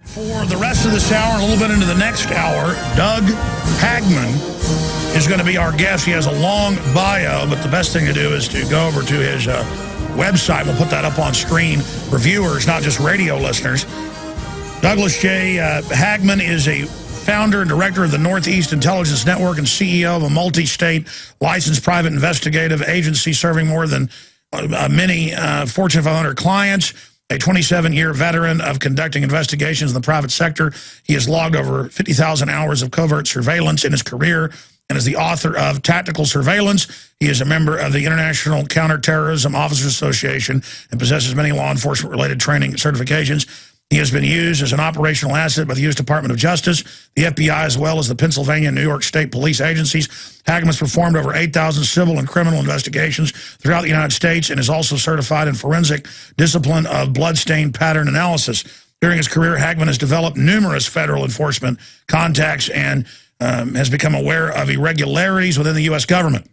For the rest of this hour and a little bit into the next hour, Doug Hagman is going to be our guest. He has a long bio, but the best thing to do is to go over to his website. We'll put that up on screen for viewers, not just radio listeners. Douglas J. Hagman is a founder and director of the Northeast Intelligence Network and CEO of a multi-state licensed private investigative agency serving more than many Fortune 500 clients. A 27-year veteran of conducting investigations in the private sector, he has logged over 50,000 hours of covert surveillance in his career and is the author of Tactical Surveillance. He is a member of the International Counterterrorism Officers Association and possesses many law enforcement-related training certifications. He has been used as an operational asset by the U.S. Department of Justice, the FBI, as well as the Pennsylvania and New York State police agencies. Hagman has performed over 8,000 civil and criminal investigations throughout the United States and is also certified in forensic discipline of bloodstain pattern analysis. During his career, Hagman has developed numerous federal enforcement contacts and has become aware of irregularities within the U.S. government.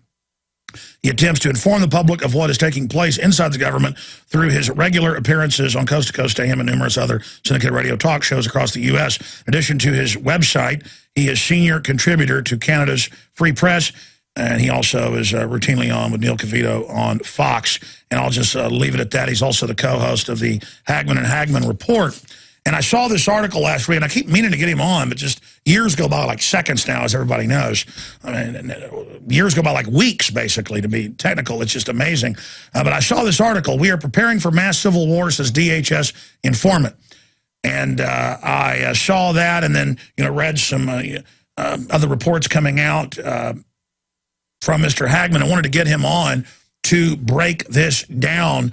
He attempts to inform the public of what is taking place inside the government through his regular appearances on Coast to Coast AM and numerous other syndicated radio talk shows across the U.S. In addition to his website, he is senior contributor to Canada's Free Press, and he also is routinely on with Neil Cavito on Fox. And I'll just leave it at that. He's also the co-host of the Hagman and Hagman Report. And I saw this article last week, and I keep meaning to get him on, but just years go by like seconds now, as everybody knows. I mean, years go by like weeks, basically, to be technical. It's just amazing. But I saw this article. We are preparing for mass civil war, says DHS informant. And I saw that and then, read some other reports coming out from Mr. Hagman. I wanted to get him on to break this down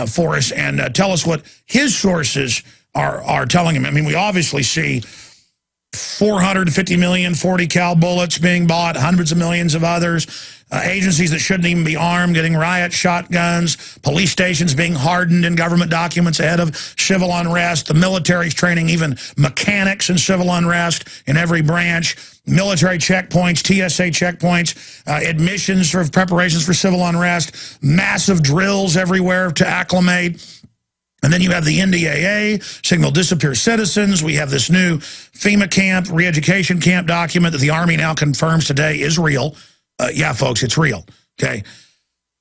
for us and tell us what his sources are telling him. I mean, we obviously see 450 million 40 cal bullets being bought, hundreds of millions of others, agencies that shouldn't even be armed getting riot shotguns, police stations being hardened in government documents ahead of civil unrest, the military's training even mechanics in civil unrest in every branch, military checkpoints, TSA checkpoints, admissions for preparations for civil unrest, massive drills everywhere to acclimate. And then you have the NDAA, signal disappear citizens. We have this new FEMA camp, re-education camp document that the Army now confirms today is real. Yeah, folks, it's real, okay?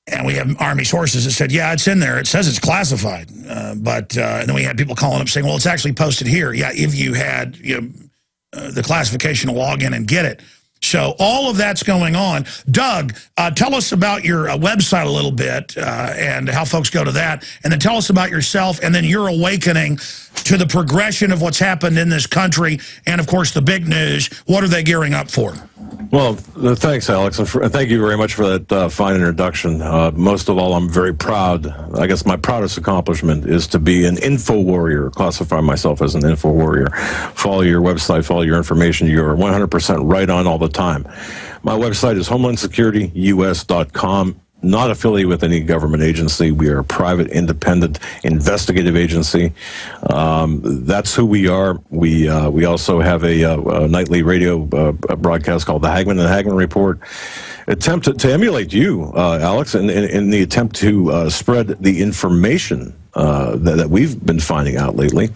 And we have Army sources that said, yeah, it's in there. It says it's classified. And then we had people calling up saying, well, it's actually posted here. Yeah, if you had the classification to log in and get it. So all of that's going on. Doug, tell us about your website a little bit and how folks go to that. And then tell us about yourself and then your awakening to the progression of what's happened in this country. And, of course, the big news. What are they gearing up for? Well, thanks, Alex, and thank you very much for that fine introduction. Most of all, I'm very proud. I guess my proudest accomplishment is to be an info warrior, classify myself as an info warrior. Follow your website, follow your information. You're 100% right on all the time. My website is HomelandSecurityUS.com. Not affiliated with any government agency. We are a private, independent, investigative agency. That's who we are. We also have a nightly radio broadcast called the Hagman and Hagman Report. Attempt to emulate you, Alex, in the attempt to spread the information that we've been finding out lately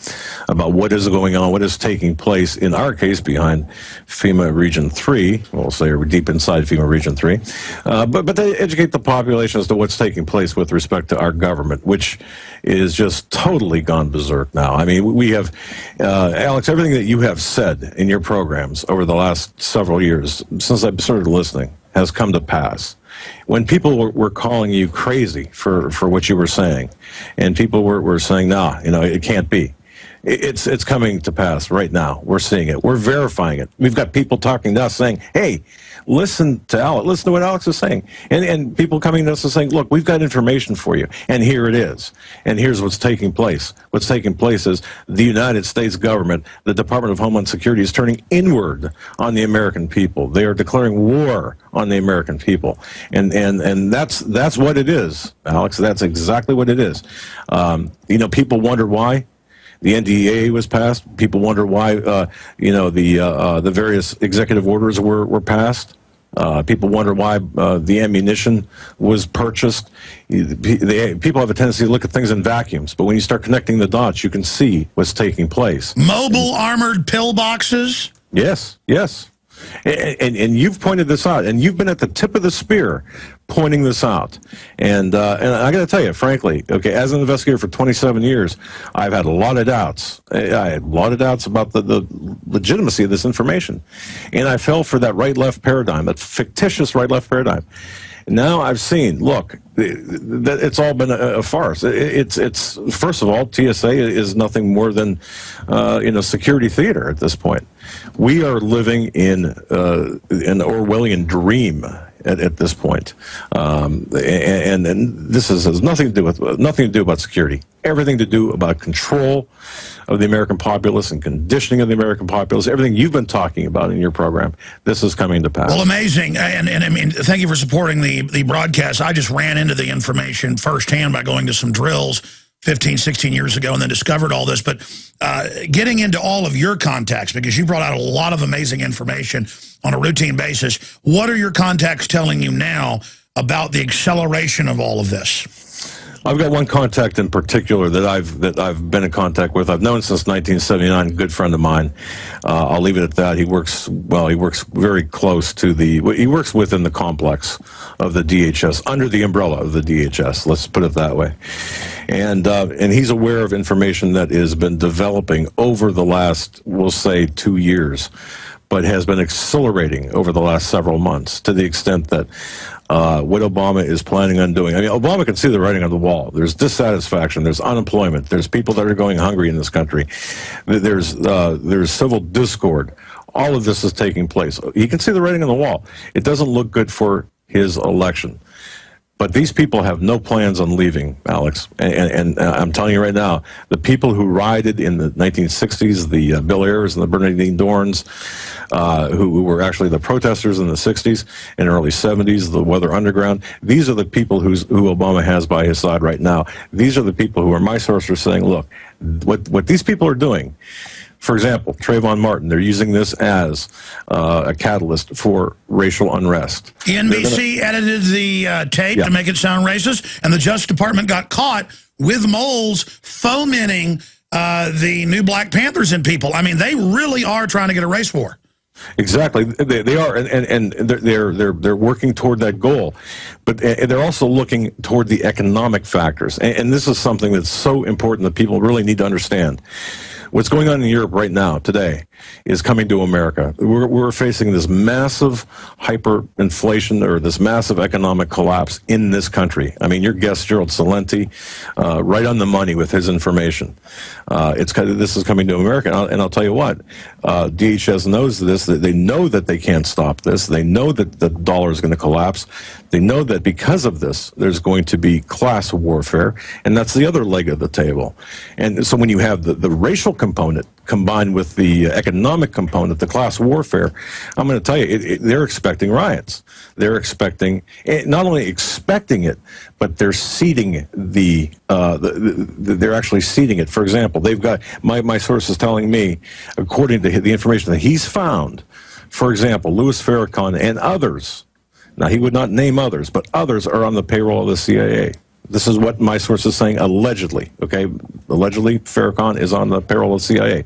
about what is going on, what is taking place, in our case, behind FEMA Region 3. We'll say we're deep inside FEMA Region 3. But they educate the population as to what's taking place with respect to our government, which is just totally gone berserk now. I mean, we have, Alex, everything that you have said in your programs over the last several years, since I've started listening, has come to pass. When people were calling you crazy for what you were saying, and people were saying, nah, it can't be. It's coming to pass right now. We're seeing it. We're verifying it. We've got people talking to us saying, hey, listen to Alex. Listen to what Alex is saying. And people coming to us and saying, look, we've got information for you. And here it is. And here's what's taking place. What's taking place is the United States government, the Department of Homeland Security, is turning inward on the American people. They are declaring war on the American people. And that's what it is, Alex. That's exactly what it is. People wonder why. The NDAA was passed. People wonder why, the various executive orders were passed. People wonder why the ammunition was purchased. People have a tendency to look at things in vacuums, but when you start connecting the dots, you can see what's taking place. Mobile armored pillboxes? Yes, yes. And you've pointed this out, and you've been at the tip of the spear pointing this out. And I got to tell you, frankly, okay, as an investigator for 27 years, I've had a lot of doubts. I had a lot of doubts about the legitimacy of this information. And I fell for that right-left paradigm, that fictitious right-left paradigm. Now I've seen, look, it's all been a farce. It's first of all, TSA is nothing more than security theater at this point. We are living in an Orwellian dream at this point, and this has nothing to do about security. Everything to do about control of the American populace and conditioning of the American populace. Everything you've been talking about in your program, this is coming to pass. Well, amazing, and I mean, thank you for supporting the broadcast. I just ran into the information firsthand by going to some drills 15, 16 years ago and then discovered all this. But getting into all of your contacts, because you brought out a lot of amazing information on a routine basis, what are your contacts telling you now about the acceleration of all of this? I've got one contact in particular that I've been in contact with. I've known since 1979, a good friend of mine. I'll leave it at that. He works very close to he works within the complex of the DHS, under the umbrella of the DHS, let's put it that way. And he's aware of information that has been developing over the last, we'll say, 2 years, but has been accelerating over the last several months to the extent that what Obama is planning on doing. I mean, Obama can see the writing on the wall. There's dissatisfaction. There's unemployment. There's people that are going hungry in this country. There's civil discord. All of this is taking place. He can see the writing on the wall. It doesn't look good for his election. But these people have no plans on leaving, Alex. And I'm telling you right now, the people who rioted in the 1960s, the Bill Ayers and the Bernardine Dorns, who were actually the protesters in the 60s and early 70s, the Weather Underground, these are the people who Obama has by his side right now. These are the people who are my sources saying, look, what these people are doing, for example, Trayvon Martin, they're using this as a catalyst for racial unrest. NBC edited the tape to make it sound racist, and the Justice Department got caught with moles fomenting the new Black Panthers in people. I mean, they really are trying to get a race war. Exactly, they are, and they're working toward that goal, but they're also looking toward the economic factors, and this is something that's so important that people really need to understand. What's going on in Europe right now, today, is coming to America. We're facing this massive hyperinflation, or this massive economic collapse in this country. I mean, your guest, Gerald Celente, right on the money with his information. This is coming to America, and I'll tell you what, DHS knows this. They know that they can't stop this. They know that the dollar is going to collapse. They know that because of this, there's going to be class warfare, and that's the other leg of the table. And so when you have the racial component combined with the economic component, the class warfare, I'm going to tell you, they're expecting riots. They're expecting, not only expecting it, but they're seeding they're actually seeding it. For example, they've got, my source is telling me, according to the information that he's found, for example, Louis Farrakhan and others, now he would not name others, but others are on the payroll of the CIA. This is what my source is saying, allegedly, okay? Allegedly, Farrakhan is on the payroll of the CIA.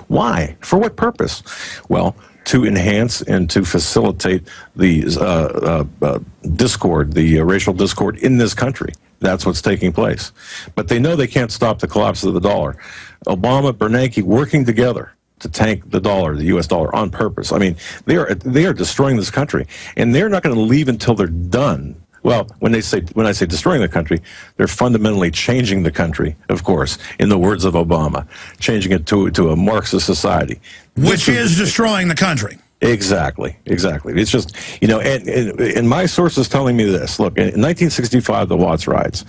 Why? For what purpose? Well, to enhance and to facilitate the discord, the racial discord in this country. That's what's taking place. But they know they can't stop the collapse of the dollar. Obama, Bernanke working together to tank the dollar, the U.S. dollar, on purpose. I mean, they are destroying this country, and they're not going to leave until they're done. Well, when I say destroying the country, they're fundamentally changing the country, of course, in the words of Obama, changing it to a Marxist society. Which is destroying the country. Exactly, exactly. It's just, and my source is telling me this. Look, in 1965, the Watts riots,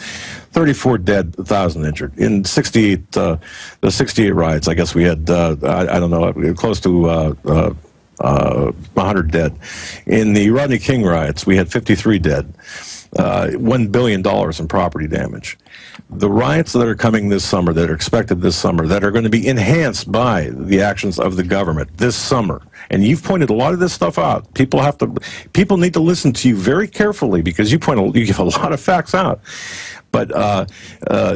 34 dead, 1,000 injured. In 68, the 68 riots, I guess we had, I don't know, close to 100 dead. In the Rodney King riots, we had 53 dead. $1 billion in property damage. The riots that are coming this summer, that are expected this summer, that are going to be enhanced by the actions of the government this summer, and you've pointed a lot of this stuff out. People need to listen to you very carefully because you give a lot of facts out. But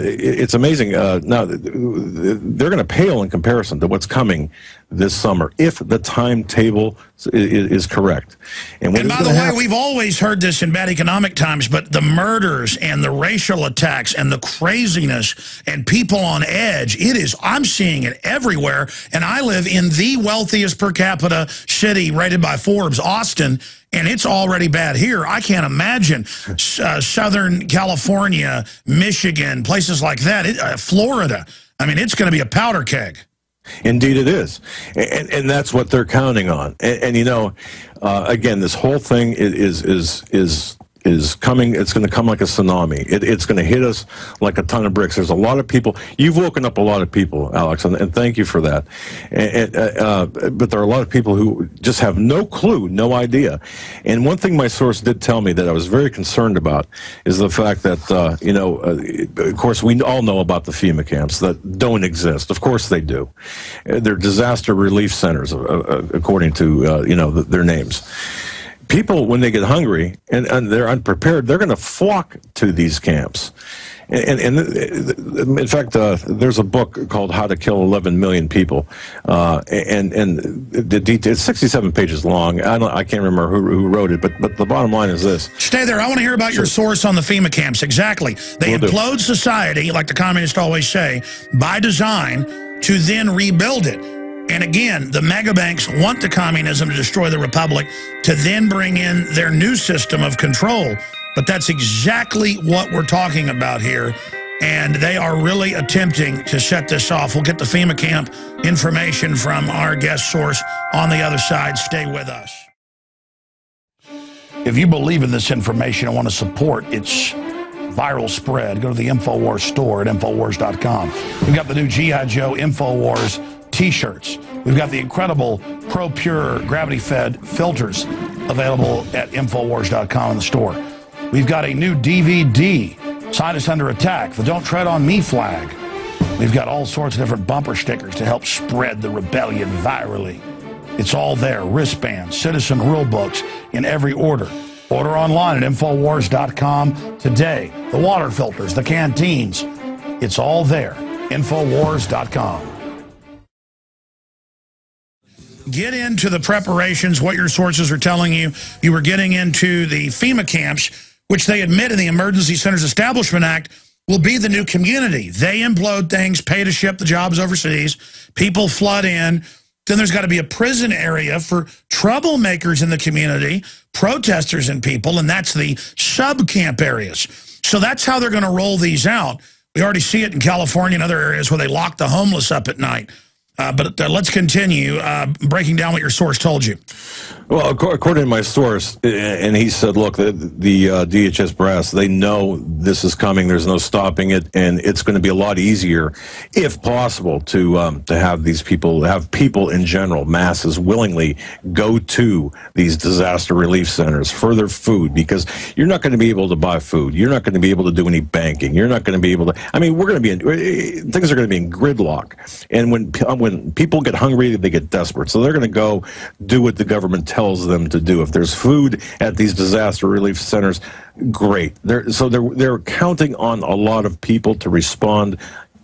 it's amazing. Now, they're going to pale in comparison to what's coming this summer if the timetable is correct. And by the way, we've always heard this in bad economic times, but the murders and the racial attacks and the craziness and people on edge, I'm seeing it everywhere. And I live in the wealthiest per capita city rated by Forbes, Austin, and it's already bad here. I can't imagine Southern California, Michigan, places like that, Florida. I mean, it's going to be a powder keg. Indeed it is. And that's what they're counting on. And you know, again, this whole thing is coming. It's going to come like a tsunami. It's going to hit us like a ton of bricks. There's a lot of people. You've woken up a lot of people, Alex, and thank you for that. But there are a lot of people who just have no clue, no idea. And one thing my source did tell me that I was very concerned about is the fact that, you know, of course, we all know about the FEMA camps that don't exist. Of course they do. They're disaster relief centers, according to, you know, their names. People, when they get hungry and they're unprepared, they're going to flock to these camps. And in fact, there's a book called How to Kill 11 Million People, and the detail, it's 67 pages long. I can't remember who wrote it, but the bottom line is this. Stay there. I want to hear about your source on the FEMA camps. Exactly. They implode society, like the communists always say, by design, to then rebuild it. And again, the mega banks want the communism to destroy the republic to then bring in their new system of control. But that's exactly what we're talking about here. And they are really attempting to set this off. We'll get the FEMA camp information from our guest source on the other side. Stay with us. If you believe in this information and want to support its viral spread, go to the InfoWars store at InfoWars.com. We've got the new G.I. Joe InfoWars T-shirts. We've got the incredible Pro Pure gravity-fed filters available at Infowars.com in the store. We've got a new DVD, Scientists Under Attack, the Don't Tread on Me flag. We've got all sorts of different bumper stickers to help spread the rebellion virally. It's all there, wristbands, citizen rule books in every order. Order online at Infowars.com today. The water filters, the canteens, it's all there. Infowars.com. Get into the preparations, what your sources are telling you. You were getting into the FEMA camps, which they admit in the Emergency Centers Establishment Act will be the new community. They implode things, pay to ship the jobs overseas, people flood in. Then there's got to be a prison area for troublemakers in the community, protesters and people, and that's the sub-camp areas. So that's how they're going to roll these out. We already see it in California and other areas where they lock the homeless up at night. But let's continue breaking down what your source told you. Well, according to my source, and he said, look, the DHS brass, they know this is coming. There's no stopping it, and it's going to be a lot easier, if possible, to have these people, have people in general, masses, willingly go to these disaster relief centers for their food, because you're not going to be able to buy food. You're not going to be able to do any banking. You're not going to be able to. I mean, we're going to be things are going to be in gridlock, and when people get hungry, they get desperate. So they're going to go do what the government tells them to do. If there's food at these disaster relief centers, great. They're counting on a lot of people to respond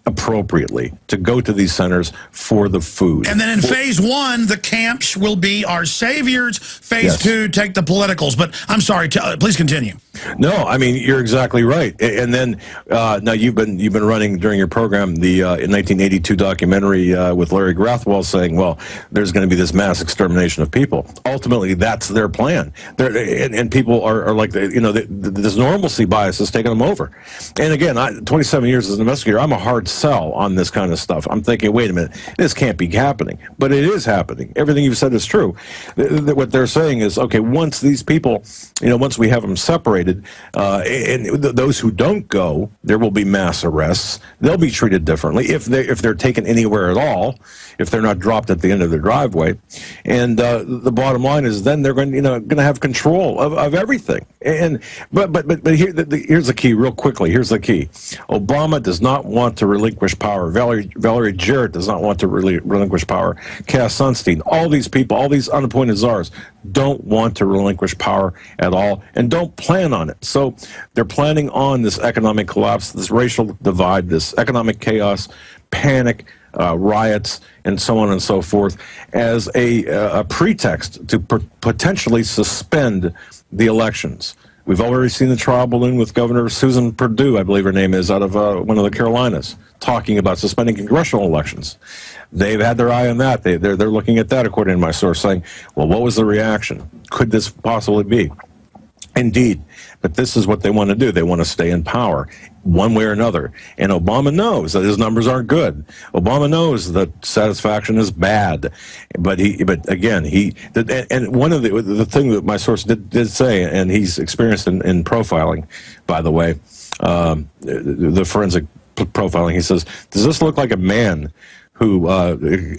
appropriately, to go to these centers for the food. And then in phase one, the camps will be our saviors. Phase two, take the politicals. But I'm sorry, please continue. No, I mean, you're exactly right. And then now you've been running during your program the 1982 documentary with Larry Grathwohl saying, well, there's going to be this mass extermination of people. Ultimately, that's their plan. And people are like, this normalcy bias is taking them over. And again, 27 years as an investigator, I'm a hard sell on this kind of stuff. I'm thinking, wait a minute, this can't be happening. But it is happening. Everything you've said is true. What they're saying is, okay, once these people, once we have them separated, separated, and those who don't go, there will be mass arrests. They'll be treated differently if they're taken anywhere at all, if they're not dropped at the end of their driveway. And the bottom line is, then they're going to have control of everyththing. But here's the key, real quickly. Here's the key: Obama does not want to relinquish power. Valerie Jarrett does not want to relinquish power. Cass Sunstein, all these people, all these unappointed czars, don't want to relinquish power at all, and don't plan on it. So they're planning on this economic collapse, this racial divide, this economic chaos, panic, riots, and so on and so forth, as a pretext to potentially suspend the elections. We've already seen the trial balloon with Governor Susan Perdue, I believe her name is, out of one of the Carolinas, talking about suspending congressional elections. They've had their eye on that. They're looking at that, according to my source, saying, well, what was the reaction? Could this possibly be? Indeed, but this is what they want to do. They want to stay in power one way or another. And Obama knows that his numbers aren't good. Obama knows that satisfaction is bad. But again, and one of the thing that my source did say, and he's experienced in profiling, by the way, the forensic profiling, he says, does this look like a man who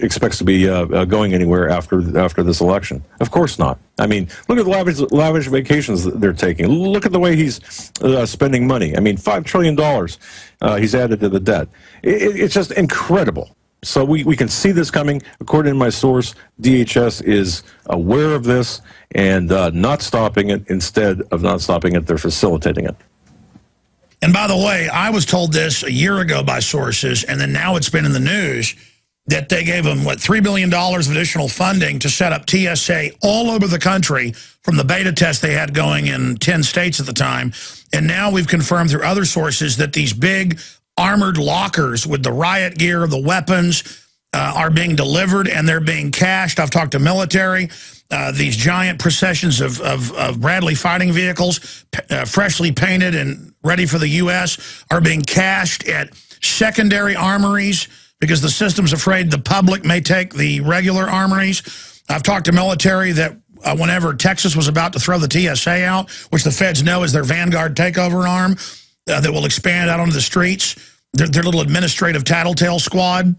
expects to be going anywhere after this election? Of course not. I mean, look at the lavish vacations that they're taking. Look at the way he's spending money. I mean, $5 trillion he's added to the debt. It's just incredible. So we can see this coming. According to my source, DHS is aware of this and not stopping it. Instead of not stopping it, they're facilitating it. And by the way, I was told this a year ago by sources, and then now it's been in the news, that they gave them, $3 billion of additional funding to set up TSA all over the country from the beta test they had going in 10 states at the time. And now we've confirmed through other sources that these big armored lockers with the riot gear, the weapons, are being delivered and they're being cached. I've talked to military. These giant processions of Bradley fighting vehicles, freshly painted and ready for the U.S., are being cached at secondary armories because the system's afraid the public may take the regular armories. I've talked to military that whenever Texas was about to throw the TSA out, which the feds know is their Vanguard takeover arm that will expand out onto the streets, their little administrative tattletale squad,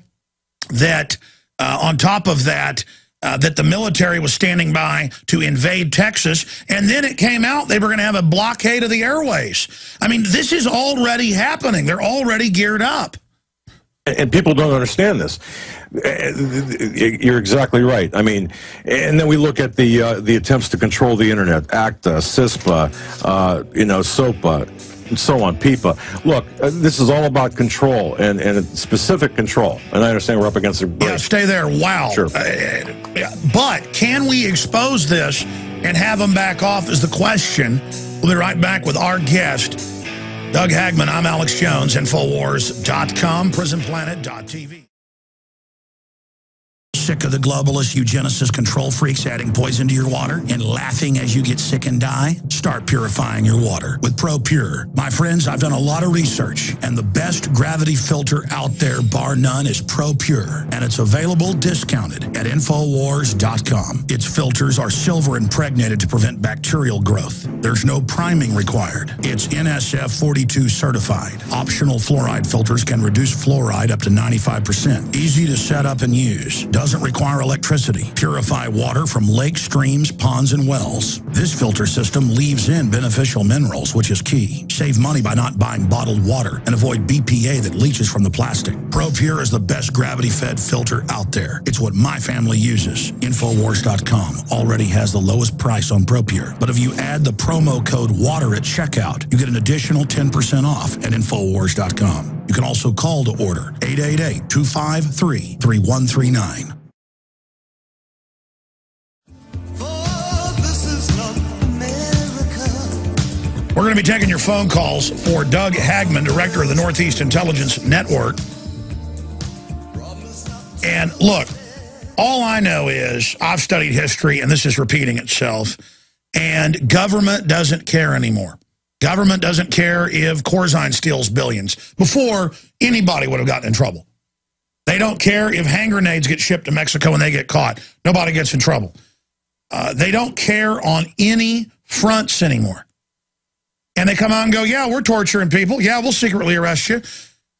that on top of that, that the military was standing by to invade Texas, and then it came out they were going to have a blockade of the airways. I mean, this is already happening. They're already geared up. And people don't understand this. You're exactly right. I mean, and then we look at the attempts to control the internet, ACTA, CISPA, SOPA, and so on, PIPA. Look, this is all about control and specific control. And I understand we're up against the break. Yeah, stay there. Wow. Sure. But can we expose this and have them back off is the question. We'll be right back with our guest, Doug Hagman. I'm Alex Jones, Infowars.com, PrisonPlanet.tv. Sick of the globalists, eugenicists, control freaks adding poison to your water and laughing as you get sick and die? Start purifying your water with ProPure. My friends, I've done a lot of research, and the best gravity filter out there, bar none, is ProPure, and it's available discounted at Infowars.com. Its filters are silver impregnated to prevent bacterial growth. There's no priming required. It's NSF 42 certified. Optional fluoride filters can reduce fluoride up to 95%. Easy to set up and use. Doesn't require electricity. Purify water from lakes, streams, ponds, and wells. This filter system leaves in beneficial minerals, which is key. Save money by not buying bottled water and avoid BPA that leaches from the plastic. ProPure is the best gravity-fed filter out there. It's what my family uses. Infowars.com already has the lowest price on ProPure. But if you add the promo code WATER at checkout, you get an additional 10% off at Infowars.com. You can also call to order 888-253-3139. We're going to be taking your phone calls for Doug Hagman, director of the Northeast Intelligence Network. And look, all I know is I've studied history, and this is repeating itself, and government doesn't care anymore. Government doesn't care if Corzine steals billions. Before, anybody would have gotten in trouble. They don't care if hand grenades get shipped to Mexico and they get caught. Nobody gets in trouble. They don't care on any fronts anymore. And they come out and go, yeah, we're torturing people. Yeah, we'll secretly arrest you.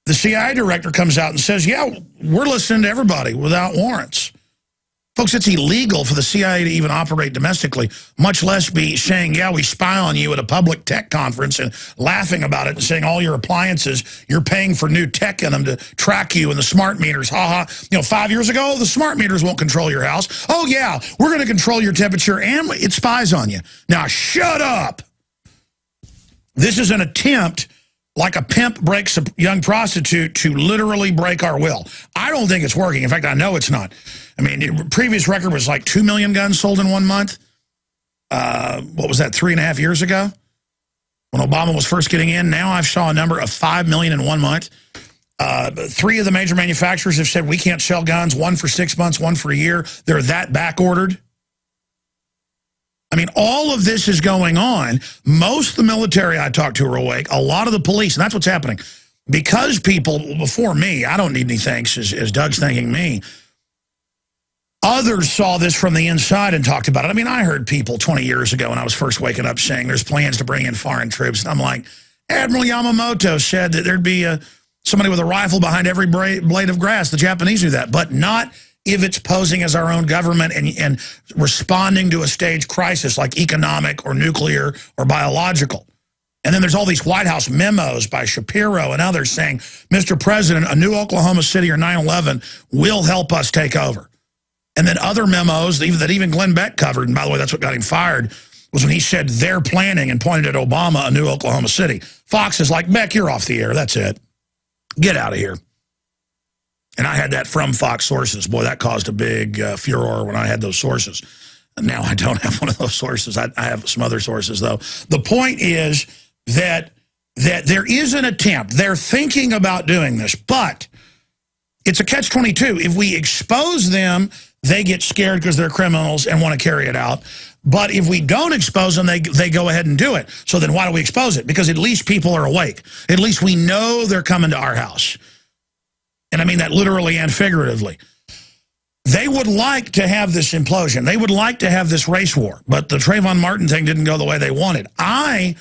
The CIA director comes out and says, yeah, we're listening to everybody without warrants. Folks, it's illegal for the CIA to even operate domestically, much less be saying, yeah, we spy on you at a public tech conference and laughing about it and saying all your appliances, you're paying for new tech in them to track you and the smart meters. Ha. You know, 5 years ago, the smart meters won't control your house. Oh, yeah, we're going to control your temperature and it spies on you. Now, shut up. This is an attempt, like a pimp breaks a young prostitute, to literally break our will. I don't think it's working. In fact, I know it's not. I mean, the previous record was like 2 million guns sold in 1 month. What was that, 3.5 years ago? When Obama was first getting in. Now I saw a number of 5 million in 1 month. 3 of the major manufacturers have said we can't sell guns, one for 6 months, one for a year. They're that back-ordered. I mean, all of this is going on. Most of the military I talked to are awake. A lot of the police, and that's what's happening. Because people, before me, I don't need any thanks, as Doug's thanking me, others saw this from the inside and talked about it. I mean, I heard people 20 years ago when I was first waking up saying there's plans to bring in foreign troops. And I'm like, Admiral Yamamoto said that there'd be somebody with a rifle behind every blade of grass. The Japanese do that, but not if it's posing as our own government and responding to a staged crisis like economic or nuclear or biological. And then there's all these White House memos by Shapiro and others saying, Mr. President, a new Oklahoma City or 9/11 will help us take over. And then other memos that even Glenn Beck covered, and by the way, that's what got him fired, was when he said they're planning and pointed at Obama a new Oklahoma City. Fox is like, Beck, you're off the air. That's it. Get out of here. And I had that from Fox sources. Boy, that caused a big furor when I had those sources. Now I don't have one of those sources. I have some other sources, though. The point is that there is an attempt. They're thinking about doing this, but it's a catch-22. If we expose them, they get scared because they're criminals and want to carry it out. But if we don't expose them, they go ahead and do it. So then why do we expose it? Because at least people are awake. At least we know they're coming to our house. And I mean that literally and figuratively. They would like to have this implosion. They would like to have this race war. But the Trayvon Martin thing didn't go the way they wanted. I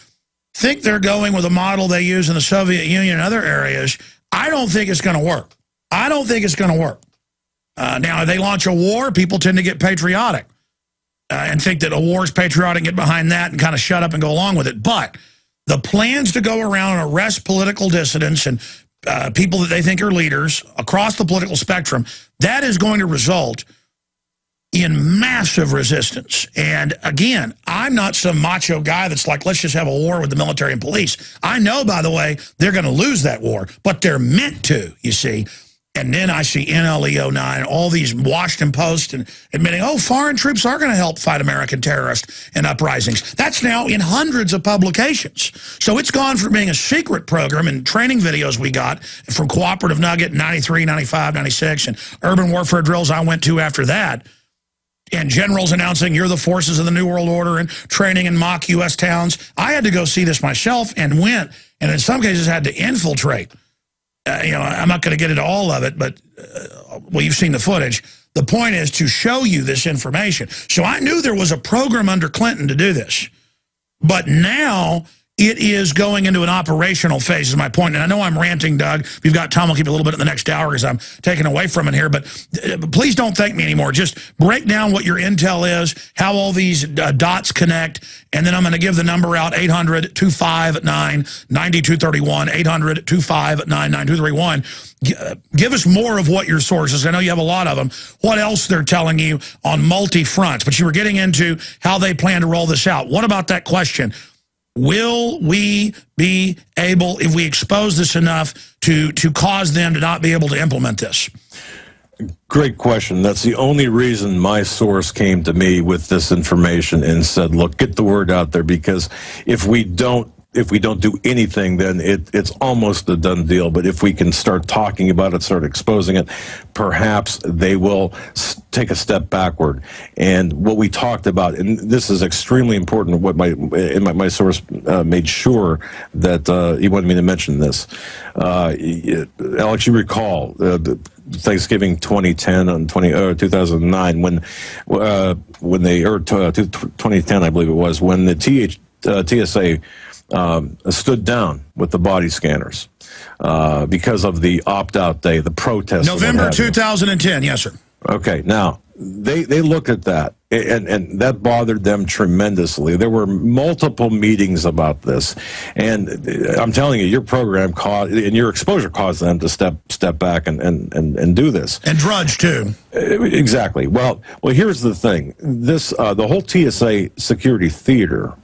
think they're going with a model they use in the Soviet Union and other areas. I don't think it's going to work. I don't think it's going to work. Now, if they launch a war, people tend to get patriotic and think that a war is patriotic, get behind that and kind of shut up and go along with it. But the plans to go around and arrest political dissidents and people that they think are leaders across the political spectrum, that is going to result in massive resistance. And again, I'm not some macho guy that's like, let's just have a war with the military and police. I know, by the way, they're going to lose that war, but they're meant to, you see. And then I see NLE09, all these Washington Post and admitting, oh, foreign troops are going to help fight American terrorists and uprisings. That's now in hundreds of publications. So it's gone from being a secret program and training videos we got from Cooperative Nugget in 93, 95, 96, and urban warfare drills I went to after that, and generals announcing you're the forces of the New World Order and training in mock U.S. towns. I had to go see this myself and went, and in some cases had to infiltrate. You know, I'm not going to get into all of it, but, well, you've seen the footage. The point is to show you this information. So I knew there was a program under Clinton to do this. But now it is going into an operational phase, is my point. And I know I'm ranting, Doug. If you've got time, I'll keep it a little bit in the next hour because I'm taking away from it here. But please don't thank me anymore. Just break down what your intel is, how all these dots connect, and then I'm going to give the number out, 800-259-9231, 800-259-9231. Give us more of what your sources. I know you have a lot of them. What else they're telling you on multi-fronts. But you were getting into how they plan to roll this out. What about that question? Will we be able, if we expose this enough, to cause them to not be able to implement this? Great question. That's the only reason my source came to me with this information and said, look, get the word out there, because if we don't do anything, then it's almost a done deal. But if we can start talking about it, start exposing it, perhaps they will take a step backward. And what we talked about, and this is extremely important, what my source made sure that he wanted me to mention this. Alex, you recall Thanksgiving 2010 and 2009 when they, or 2010, I believe it was, when the TSA stood down with the body scanners because of the opt-out day, the protest. November 2010, yes, sir. Okay, now, they looked at that, and that bothered them tremendously. There were multiple meetings about this, and I'm telling you, your program caused, and your exposure caused them to step back and do this. And Drudge, too. Exactly. Well, here's the thing. This, the whole TSA security theater,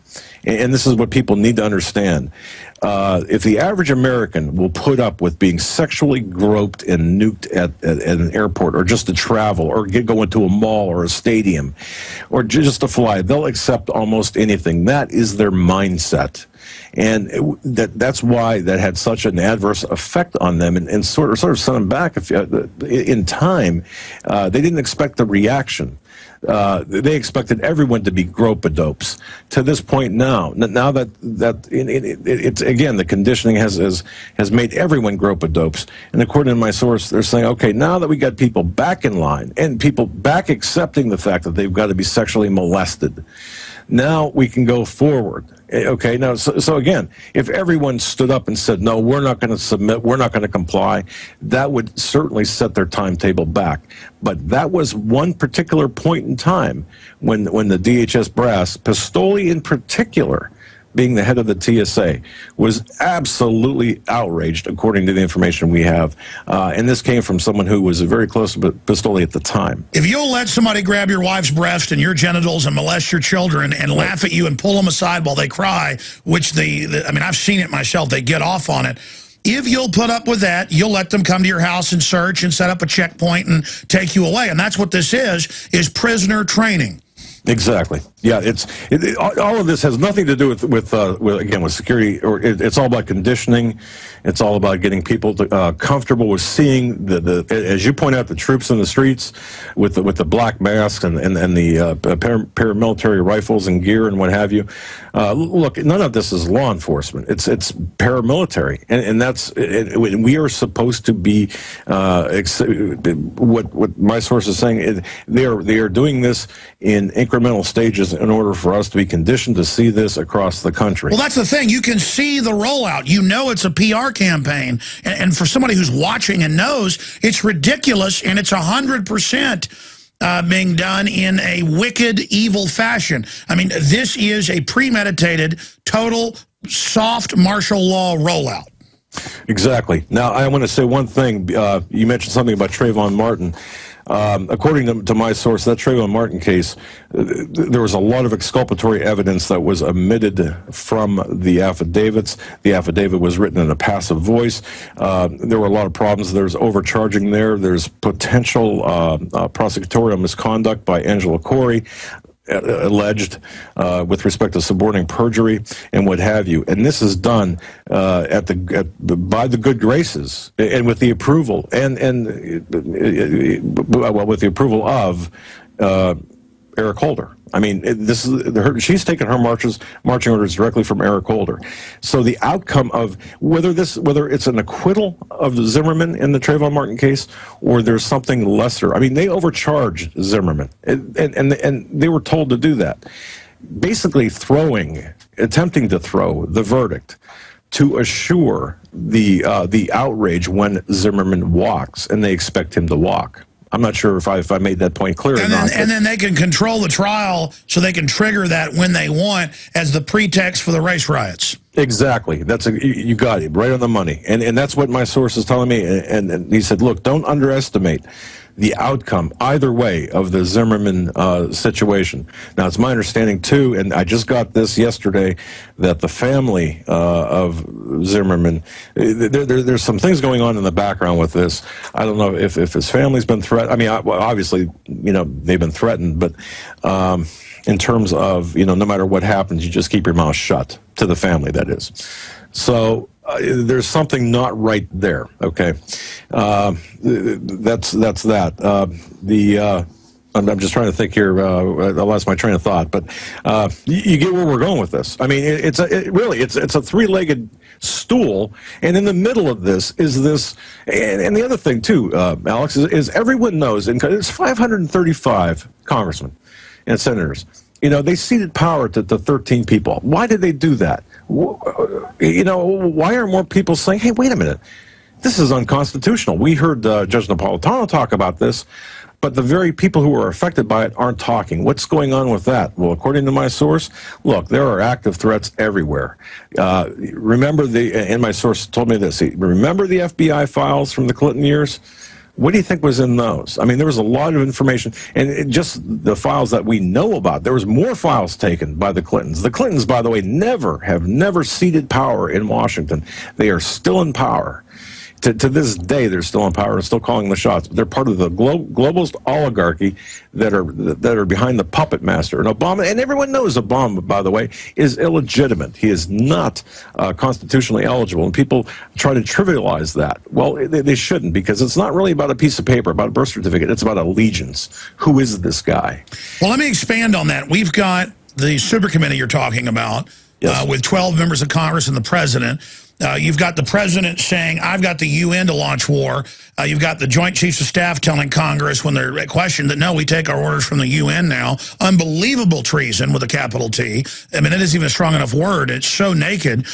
and this is what people need to understand. If the average American will put up with being sexually groped and nuked at an airport, or just to travel, or go into a mall or a stadium, or just to fly, they'll accept almost anything. That is their mindset. And that's why that had such an adverse effect on them, and sort of sent them back in time. They didn't expect the reaction. They expected everyone to be grope-a-dopes. To this point now that it's again, the conditioning has made everyone grope-a-dopes. And according to my source, they're saying, okay, now that we got people back in line and people back accepting the fact that they've got to be sexually molested, now we can go forward. Okay, now, so again, if everyone stood up and said, no, we're not going to submit, we're not going to comply, that would certainly set their timetable back. But that was one particular point in time when the DHS brass, Pistoli in particular, being the head of the TSA, was absolutely outraged, according to the information we have. And this came from someone who was very close to Pistoli at the time. If you'll let somebody grab your wife's breast and your genitals and molest your children and laugh at you and pull them aside while they cry, which I mean, I've seen it myself, they get off on it. If you'll put up with that, you'll let them come to your house and search and set up a checkpoint and take you away. And that's what this is prisoner training. Exactly. Yeah, all of this has nothing to do with security, or it's all about conditioning. It's all about getting people comfortable with seeing as you point out, the troops in the streets with the black masks and the paramilitary rifles and gear and what have you. Look, none of this is law enforcement. It's paramilitary, and we are supposed to be what my source is saying. They are doing this in incremental stages in order for us to be conditioned to see this across the country. Well, that's the thing. You can see the rollout. You know it's a PR campaign. And for somebody who's watching and knows, it's ridiculous, and it's 100% being done in a wicked, evil fashion. I mean, this is a premeditated, total, soft martial law rollout. Exactly. Now, I want to say one thing. You mentioned something about Trayvon Martin. According to my source, that Trayvon Martin case, there was a lot of exculpatory evidence that was omitted from the affidavits. The affidavit was written in a passive voice. There were a lot of problems. There's overcharging there. There's potential prosecutorial misconduct by Angela Corey, alleged with respect to suborning perjury and what have you, and this is done by the good graces and with the approval with the approval of Eric Holder. I mean, she's taken her marching orders directly from Eric Holder. So the outcome of whether it's an acquittal of Zimmerman in the Trayvon Martin case, or there's something lesser. I mean, they overcharged Zimmerman, and they were told to do that. Basically, attempting to throw the verdict to assure the outrage when Zimmerman walks, and they expect him to walk. I'm not sure if I made that point clear or not. And then they can control the trial so they can trigger that when they want as the pretext for the race riots. Exactly. You got it right on the money. And that's what my source is telling me. And he said, look, don't underestimate the outcome either way of the Zimmerman situation. Now, it's my understanding, too, and I just got this yesterday, that the family of Zimmerman, there's some things going on in the background with this. I don't know if his family's been threatened. I mean, obviously, they've been threatened, but in terms of, no matter what happens, you just keep your mouth shut, to the family, that is. So there's something not right there, okay? That's that. I'm just trying to think here. I lost my train of thought, but you get where we're going with this. I mean, it's a three-legged stool, and in the middle of this is this. And the other thing too, Alex, is everyone knows, and it's 535 congressmen and senators. They ceded power to 13 people. Why did they do that? You know, why are more people saying, hey, wait a minute, this is unconstitutional? We heard Judge Napolitano talk about this, but the very people who are affected by it aren't talking. What's going on with that? Well, according to my source, look, there are active threats everywhere. Remember, and my source told me this, remember the FBI files from the Clinton years? What do you think was in those? I mean, there was a lot of information, and just the files that we know about. There was more files taken by the Clintons. The Clintons, by the way, have never ceded power in Washington. They are still in power. To this day, they're still in power and still calling the shots. But they're part of the globalist oligarchy that are behind the puppet master. And Obama, and everyone knows Obama, by the way, is illegitimate. He is not constitutionally eligible. And people try to trivialize that. Well, they shouldn't, because it's not really about a piece of paper, about a birth certificate. It's about allegiance. Who is this guy? Well, let me expand on that. We've got the super committee you're talking about, yes, with 12 members of Congress and the president. You've got the president saying, I've got the UN to launch war. You've got the Joint Chiefs of Staff telling Congress when they're questioned that, no, we take our orders from the UN now. Unbelievable treason with a capital T. I mean, it isn't even a strong enough word. It's so naked.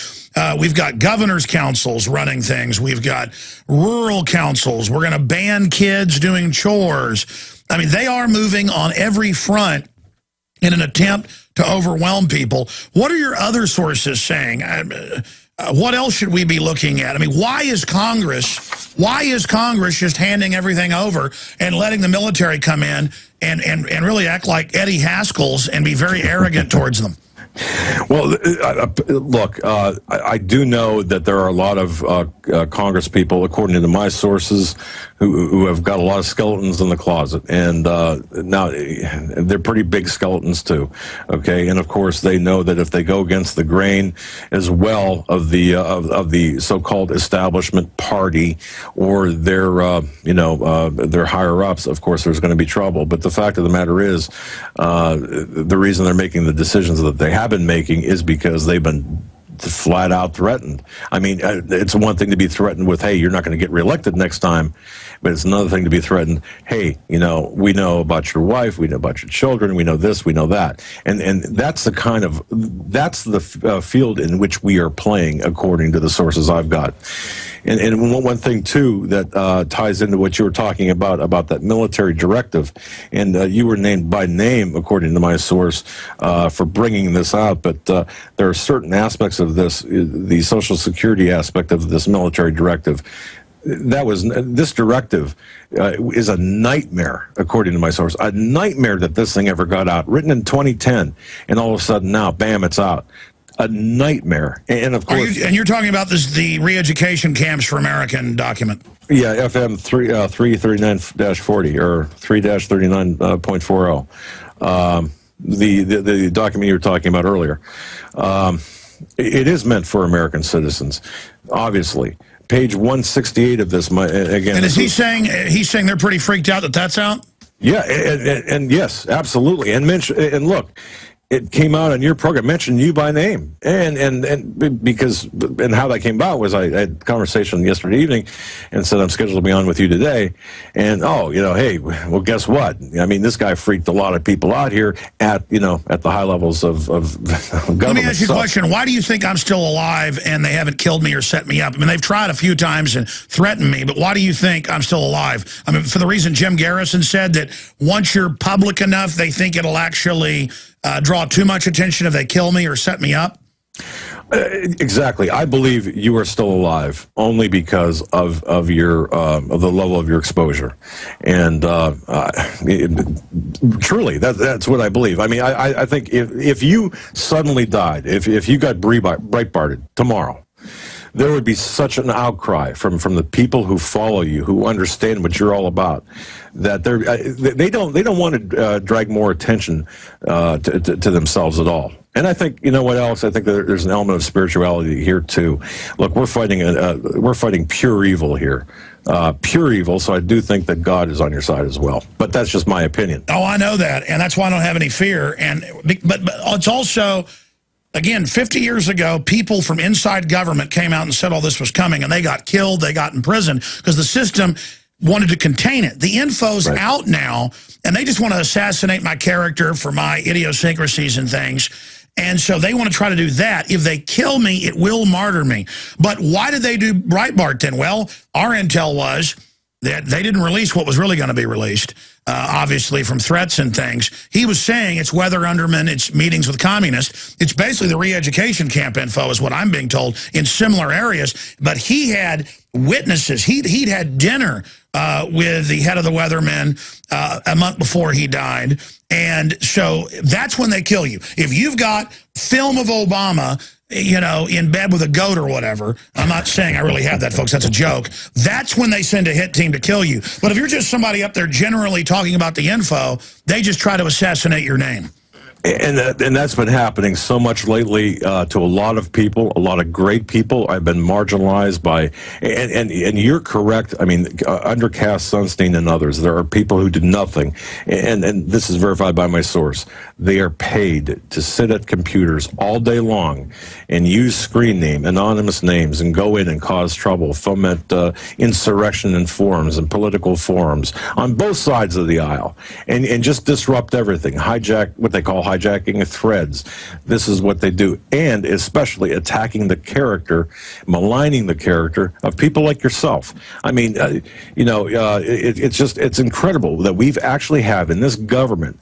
We've got governor's councils running things. We've got rural councils. We're going to ban kids doing chores. I mean, they are moving on every front in an attempt to overwhelm people. What are your other sources saying? What else should we be looking at? I mean, why is Congress just handing everything over and letting the military come in and really act like Eddie Haskells and be very arrogant towards them? Well, look, I do know that there are a lot of Congress people, according to my sources, who have got a lot of skeletons in the closet, and now they're pretty big skeletons too. Okay, and of course they know that if they go against the grain, as well, of the so-called establishment party or their their higher ups, of course there's going to be trouble. But the fact of the matter is, the reason they're making the decisions that they have been making is because they've been flat out threatened. I mean, it's one thing to be threatened with, hey, you're not going to get reelected next time, but it's another thing to be threatened, hey, we know about your wife, we know about your children, we know this, we know that. And that's the field in which we are playing, according to the sources I've got. And one thing, too, that ties into what you were talking about that military directive, and you were named by name, according to my source, for bringing this out, but there are certain aspects of this, the Social Security aspect of this military directive. This directive is a nightmare, according to my source, a nightmare that this thing ever got out, written in 2010, and all of a sudden now, bam, it's out. A nightmare. And of course, you're talking about the re-education camps for American document. Yeah, FM 339-40 or 3-39.40. The document you were talking about earlier. It is meant for American citizens, obviously. Page 168 of this, again. And is he saying they're pretty freaked out that that's out? Yeah, and yes, absolutely. And look, it came out on your program, mentioned you by name, and how that came about was I had a conversation yesterday evening, and said I'm scheduled to be on with you today, and hey, well, guess what? I mean, this guy freaked a lot of people out here at the high levels of government. Let me ask you a question. Why do you think I'm still alive and they haven't killed me or set me up? I mean, they've tried a few times and threatened me, but why do you think I'm still alive? I mean, for the reason Jim Garrison said, that once you're public enough, they think it'll actually draw too much attention if they kill me or set me up? Exactly. I believe you are still alive only because of the level of your exposure, and truly, that's what I believe. I mean, I think if you suddenly died, if you got Breitbarted tomorrow, there would be such an outcry from the people who follow you, who understand what you're all about, that they don't want to drag more attention to themselves at all. And I think, you know what, Alex? I think there's an element of spirituality here too. Look, we're fighting pure evil here, pure evil. So I do think that God is on your side as well. But that's just my opinion. Oh, I know that, and that's why I don't have any fear. But it's also, again, 50 years ago, people from inside government came out and said all this was coming, and they got killed, they got in prison, because the system wanted to contain it. The info's out now, and they just want to assassinate my character for my idiosyncrasies and things. And so they want to try to do that. If they kill me, it will martyr me. But why did they do Breitbart then? Well, our intel was that they didn't release what was really going to be released, obviously from threats and things. He was saying it's Weather Underman, it's meetings with communists. It's basically the re-education camp info is what I'm being told in similar areas. But he had witnesses. He'd had dinner with the head of the Weathermen a month before he died. And so that's when they kill you. If you've got film of Obama, you know, in bed with a goat or whatever, I'm not saying I really have that, folks, that's a joke, that's when they send a hit team to kill you. But if you're just somebody up there generally talking about the info, they just try to assassinate your name. And that's been happening so much lately to a lot of people, a lot of great people. I've been marginalized by, and you're correct. I mean, under Cass Sunstein and others, there are people who did nothing, and this is verified by my source. They are paid to sit at computers all day long and use screen name, anonymous names, and go in and cause trouble, foment insurrection in forums and political forums on both sides of the aisle, and just disrupt everything, hijack what they call hijacking threads. This is what they do, and especially attacking the character, maligning the character of people like yourself. I mean, it's incredible that we've actually have in this government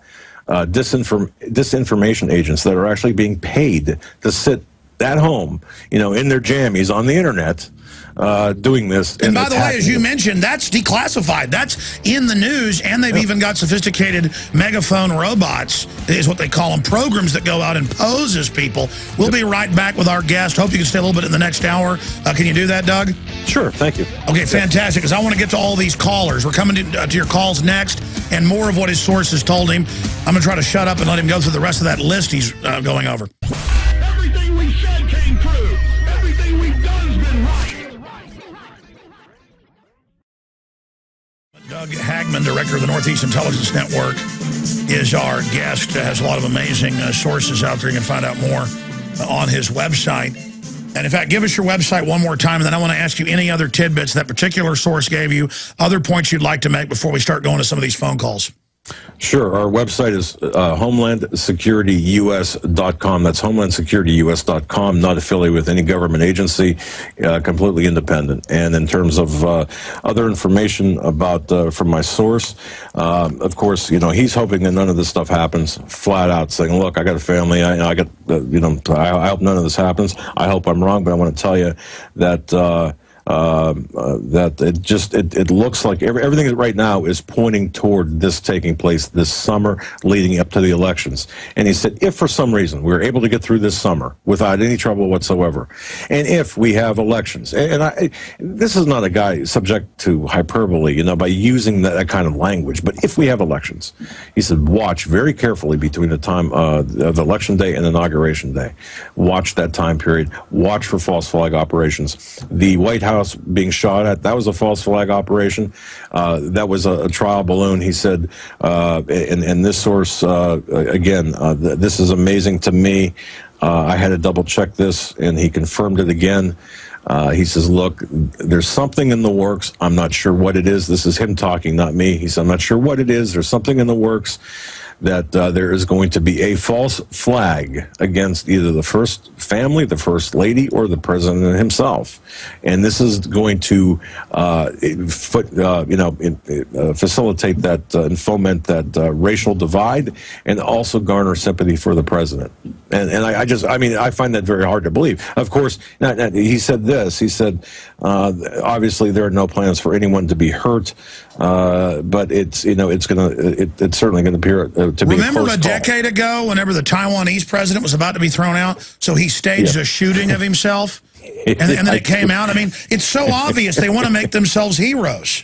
disinformation agents that are actually being paid to sit at home, in their jammies on the internet, doing this. And by the way, as you mentioned, that's declassified. That's in the news, and they've even got sophisticated megaphone robots, is what they call them, programs that go out and pose as people. We'll be right back with our guest. Hope you can stay a little bit in the next hour. Can you do that, Doug? Sure, thank you. Okay, fantastic, because I want to get to all these callers. We're coming to your calls next, and more of what his sources told him. I'm going to try to shut up and let him go through the rest of that list he's going over. Everything we said came true. Everything we've done's been right. Doug Hagman, director of the Northeast Intelligence Network, is our guest. Has a lot of amazing sources out there. You can find out more on his website. And in fact, give us your website one more time, and then I want to ask you any other tidbits that particular source gave you, other points you'd like to make before we start going to some of these phone calls. Sure. Our website is HomelandSecurityUS.com. That's HomelandSecurityUS.com, not affiliated with any government agency, completely independent. And in terms of other information about from my source, of course, he's hoping that none of this stuff happens, flat out saying, look, I got a family, I got, I hope none of this happens. I hope I'm wrong, but I want to tell you that that it looks like everything right now is pointing toward this taking place this summer leading up to the elections. And he said, if for some reason we're able to get through this summer without any trouble whatsoever, and if we have elections, and this is not a guy subject to hyperbole, by using that kind of language, but if we have elections, he said, watch very carefully between the time of election day and inauguration day. Watch that time period. Watch for false flag operations. The White House being shot at, that was a false flag operation. That was a trial balloon, he said. And this source, again, this is amazing to me. I had to double check this, and he confirmed it again. He says, look, there's something in the works. I'm not sure what it is. This is him talking, not me. He said, I'm not sure what it is. There's something in the works that there is going to be a false flag against either the first family, the first lady, or the president himself. And this is going to facilitate that and foment that racial divide, and also garner sympathy for the president. And I find that very hard to believe. Of course, he said this. He said, obviously there are no plans for anyone to be hurt, but it's certainly going to appear to be. Remember a decade ago, whenever the Taiwanese president was about to be thrown out, so he staged a shooting of himself, and then it came out. I mean, it's so obvious they want to make themselves heroes.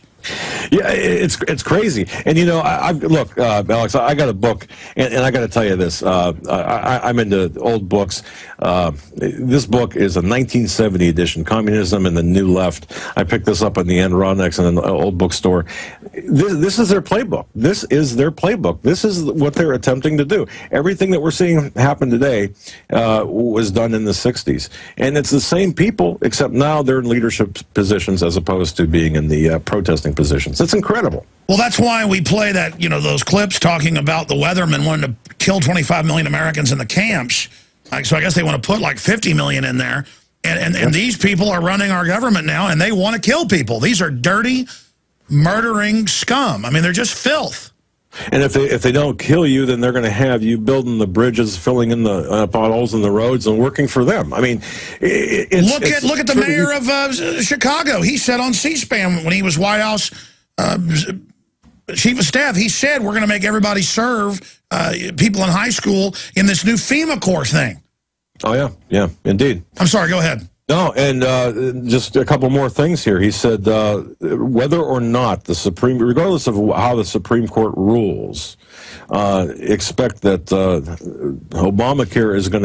Yeah, it's crazy. And look, Alex, I got a book, and I got to tell you this. I'm into old books. This book is a 1970 edition, Communism and the New Left. I picked this up in the Enronics in an old bookstore. This is their playbook. This is their playbook. This is what they're attempting to do. Everything that we're seeing happen today was done in the 60s. And it's the same people, except now they're in leadership positions as opposed to being in the protesting positions. It's incredible. Well, that's why we play that, those clips talking about the weathermen wanting to kill 25 million Americans in the camps. So I guess they want to put like 50 million in there. And these people are running our government now, and they want to kill people. These are dirty, murdering scum. I mean, they're just filth. And if they don't kill you, then they're going to have you building the bridges, filling in the potholes in the roads, and working for them. I mean, look at the mayor of Chicago. He said on C-SPAN when he was White House chief of staff, he said we're going to make everybody serve people in high school in this new FEMA Corps thing. Oh, yeah. Yeah, indeed. I'm sorry. Go ahead. No, and just a couple more things here. He said whether or not regardless of how the Supreme Court rules, expect that Obamacare is going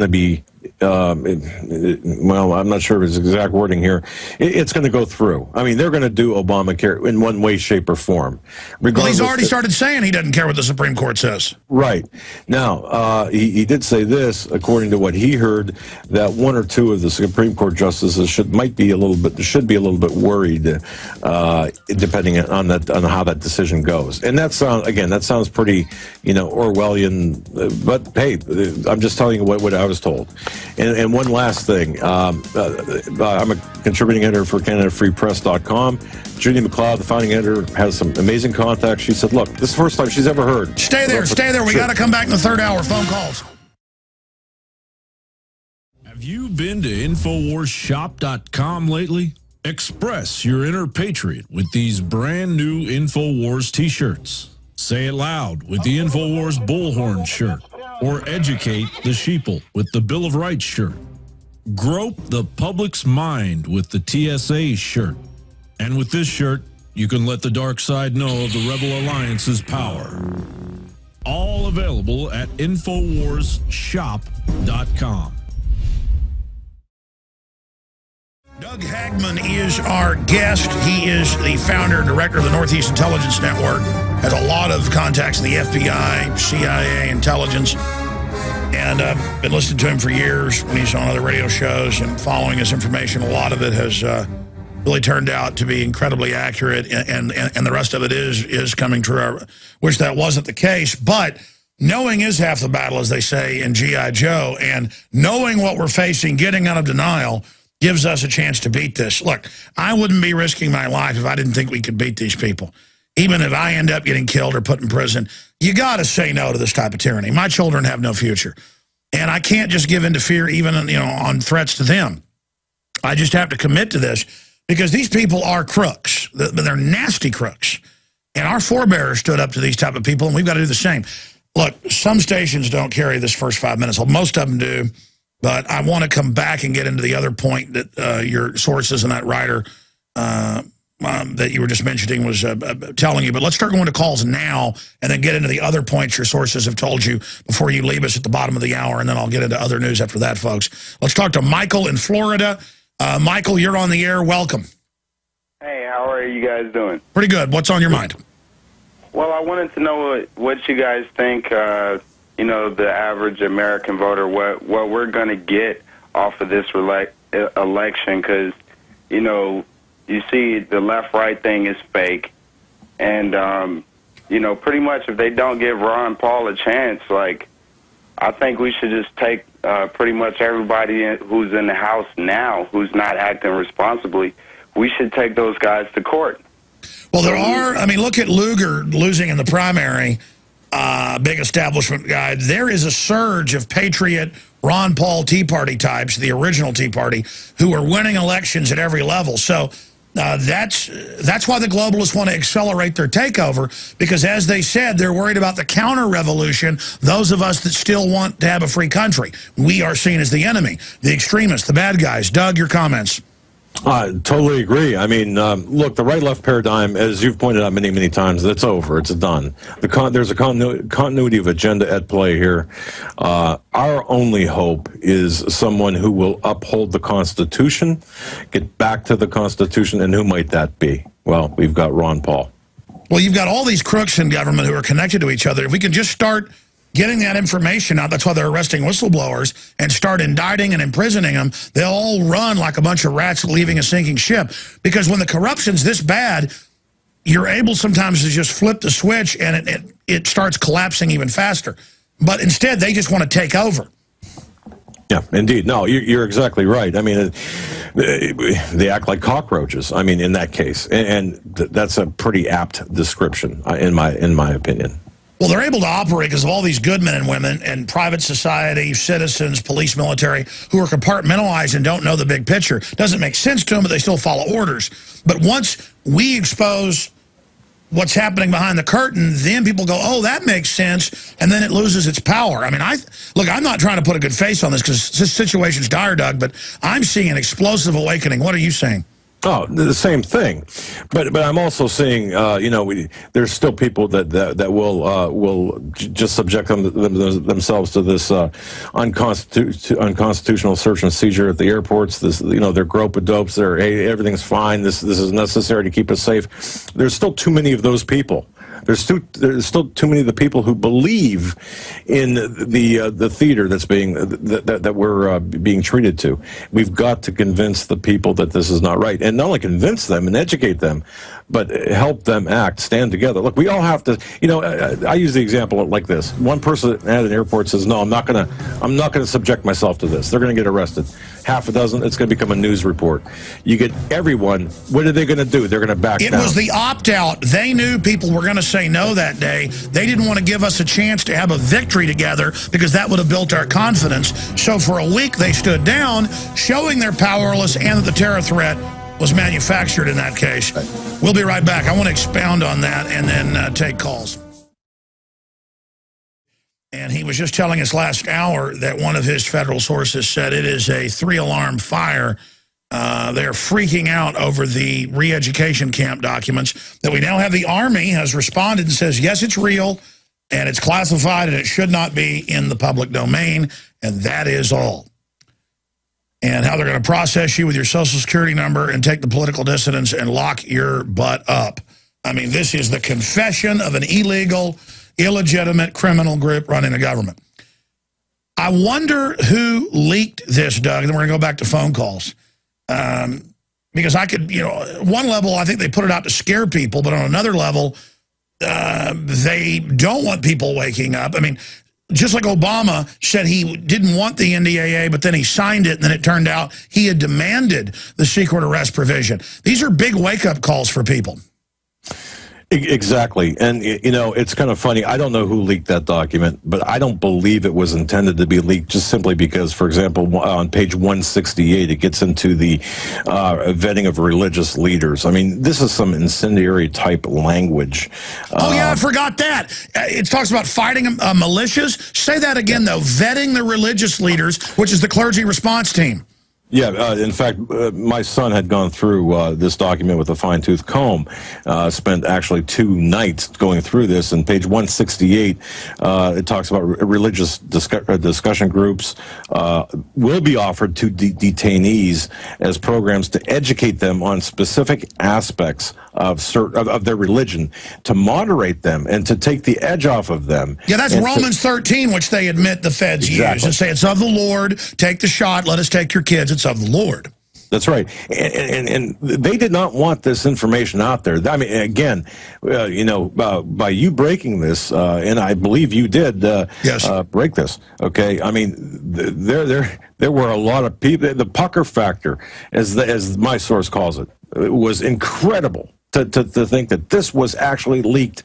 to be well, I'm not sure of his exact wording here. It's going to go through. I mean, they're going to do Obamacare in one way, shape, or form. Well, he's already started saying he doesn't care what the Supreme Court says. Right. Now, he did say this, according to what he heard, that one or two of the Supreme Court justices should be a little bit worried, depending on how that decision goes. And that sounds pretty, Orwellian. But hey, I'm just telling you what I was told. And one last thing, I'm a contributing editor for CanadaFreePress.com. Judy McLeod, the founding editor, has some amazing contacts. She said, look, this is the first time she's ever heard. Stay there. We got to come back in the third hour. Phone calls. Have you been to InfoWarsShop.com lately? Express your inner patriot with these brand new InfoWars t-shirts. Say it loud with the InfoWars Bullhorn shirt. Or educate the sheeple with the Bill of Rights shirt. Grope the public's mind with the TSA shirt. And with this shirt, you can let the dark side know of the Rebel Alliance's power. All available at InfoWarsShop.com. Doug Hagman is our guest. He is the founder and director of the Northeast Intelligence Network. Has a lot of contacts in the FBI, CIA, intelligence. And I've been listening to him for years when he's on other radio shows and following his information. A lot of it has really turned out to be incredibly accurate, and the rest of it is coming true. I wish that wasn't the case, but knowing is half the battle, as they say in G.I. Joe, and knowing what we're facing, getting out of denial, gives us a chance to beat this. Look, I wouldn't be risking my life if I didn't think we could beat these people. Even if I end up getting killed or put in prison, you got to say no to this type of tyranny. My children have no future. And I can't just give in to fear even on threats to them. I just have to commit to this because these people are crooks. They're nasty crooks. And our forebears stood up to these type of people, and we've got to do the same. Look, some stations don't carry this first 5 minutes. Well, most of them do. But I want to come back and get into the other point that your sources and that writer that you were just mentioning was telling you. But let's start going to calls now and then get into the other points your sources have told you before you leave us at the bottom of the hour, and then I'll get into other news after that, folks. Let's talk to Michael in Florida. Michael, you're on the air. Welcome. Hey, how are you guys doing? Pretty good. What's on your mind? Well, I wanted to know what you guys think, the average American voter, what we're going to get off of this election, because, you see the left-right thing is fake. And, pretty much if they don't give Ron Paul a chance, I think we should just take pretty much everybody who's in the House now who's not acting responsibly. We should take those guys to court. Well, there are, look at Lugar losing in the primary, big establishment guy. There is a surge of patriot Ron Paul Tea Party types, the original Tea Party, who are winning elections at every level. So that's why the globalists want to accelerate their takeover, because as they said, they're worried about the counter-revolution, those of us that still want to have a free country. We are seen as the enemy, the extremists, the bad guys. Doug, your comments. I totally agree. Look, the right-left paradigm, as you've pointed out many, many times, it's over. It's done. There's a continuity of agenda at play here. Our only hope is someone who will uphold the Constitution, get back to the Constitution, and who might that be? Well, we've got Ron Paul. Well, you've got all these crooks in government who are connected to each other. If we can just start getting that information out, that's why they're arresting whistleblowers, and start indicting and imprisoning them, they'll all run like a bunch of rats leaving a sinking ship. Because when the corruption's this bad, you're able sometimes to just flip the switch and it starts collapsing even faster. But instead, they just want to take over. Yeah, indeed. No, you're exactly right. I mean, they act like cockroaches. I mean, in that case, and that's a pretty apt description, in my opinion. Well, they're able to operate because of all these good men and women and private society, citizens, police, military, who are compartmentalized and don't know the big picture. Doesn't make sense to them, but they still follow orders. But once we expose what's happening behind the curtain, then people go, oh, that makes sense, and then it loses its power. I mean, look, I'm not trying to put a good face on this because this situation's dire, Doug, but I'm seeing an explosive awakening. What are you saying? Oh, the same thing, but I'm also seeing, there's still people that will just subject themselves to this unconstitutional search and seizure at the airports. This, they're grope-a-dopes. They're, hey, everything's fine. This is necessary to keep us safe. There's still too many of those people. There's still too many of the people who believe in the theater that's that we're being treated to. We've got to convince the people that this is not right, and not only convince them and educate them, but help them act, stand together. Look, we all have to. I use the example like this: one person at an airport says, "No, I'm not gonna subject myself to this." They're going to get arrested. Half a dozen, it's going to become a news report. You get everyone. What are they going to do? They're going to back down. It was the opt-out. They knew people were going to say no that day. They didn't want to give us a chance to have a victory together because that would have built our confidence. So for a week, they stood down, showing they're powerless and that the terror threat was manufactured in that case. We'll be right back. I want to expound on that and then take calls. And he was just telling us last hour that one of his federal sources said it is a 3-alarm fire. They're freaking out over the re-education camp documents that we now have. The Army has responded and says, yes, it's real, and it's classified, and it should not be in the public domain, and that is all. And how they're going to process you with your Social Security number and take the political dissidents and lock your butt up. I mean, this is the confession of an illegal, illegitimate criminal group running the government. I wonder who leaked this, Doug, and then we're going to go back to phone calls. Because I could, one level, I think they put it out to scare people, but on another level, they don't want people waking up. I mean, just like Obama said he didn't want the NDAA, but then he signed it, and then it turned out he had demanded the secret arrest provision. These are big wake-up calls for people. Exactly. And, it's kind of funny. I don't know who leaked that document, but I don't believe it was intended to be leaked just simply because, for example, on page 168, it gets into the vetting of religious leaders. I mean, this is some incendiary type language. Oh, yeah, I forgot that. It talks about fighting militias. Say that again, though. Vetting the religious leaders, which is the clergy response team. Yeah, in fact, my son had gone through this document with a fine-tooth comb, spent actually 2 nights going through this, and page 168, it talks about religious discussion groups will be offered to detainees as programs to educate them on specific aspects of their religion, to moderate them and to take the edge off of them. Yeah, that's Romans 13, which they admit the feds use, and say it's of the Lord, take the shot, let us take your kids, it's of the Lord. That's right. And they did not want this information out there. I mean, again, by you breaking this, and I believe you did break this, okay? I mean, there were a lot of people. The pucker factor, as my source calls it, was incredible. To think that this was actually leaked,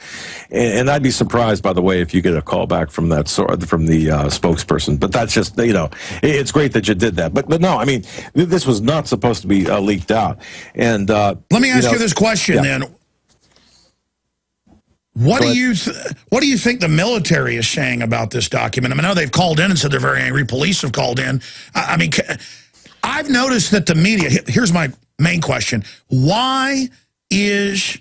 and I'd be surprised, by the way, if you get a call back from the spokesperson. But that's just, it's great that you did that. But no, I mean, this was not supposed to be leaked out. And let me ask you this question then: What do you think the military is saying about this document? I mean, I know they've called in and said they're very angry. Police have called in. I mean, I've noticed that the media. Here's my main question: why is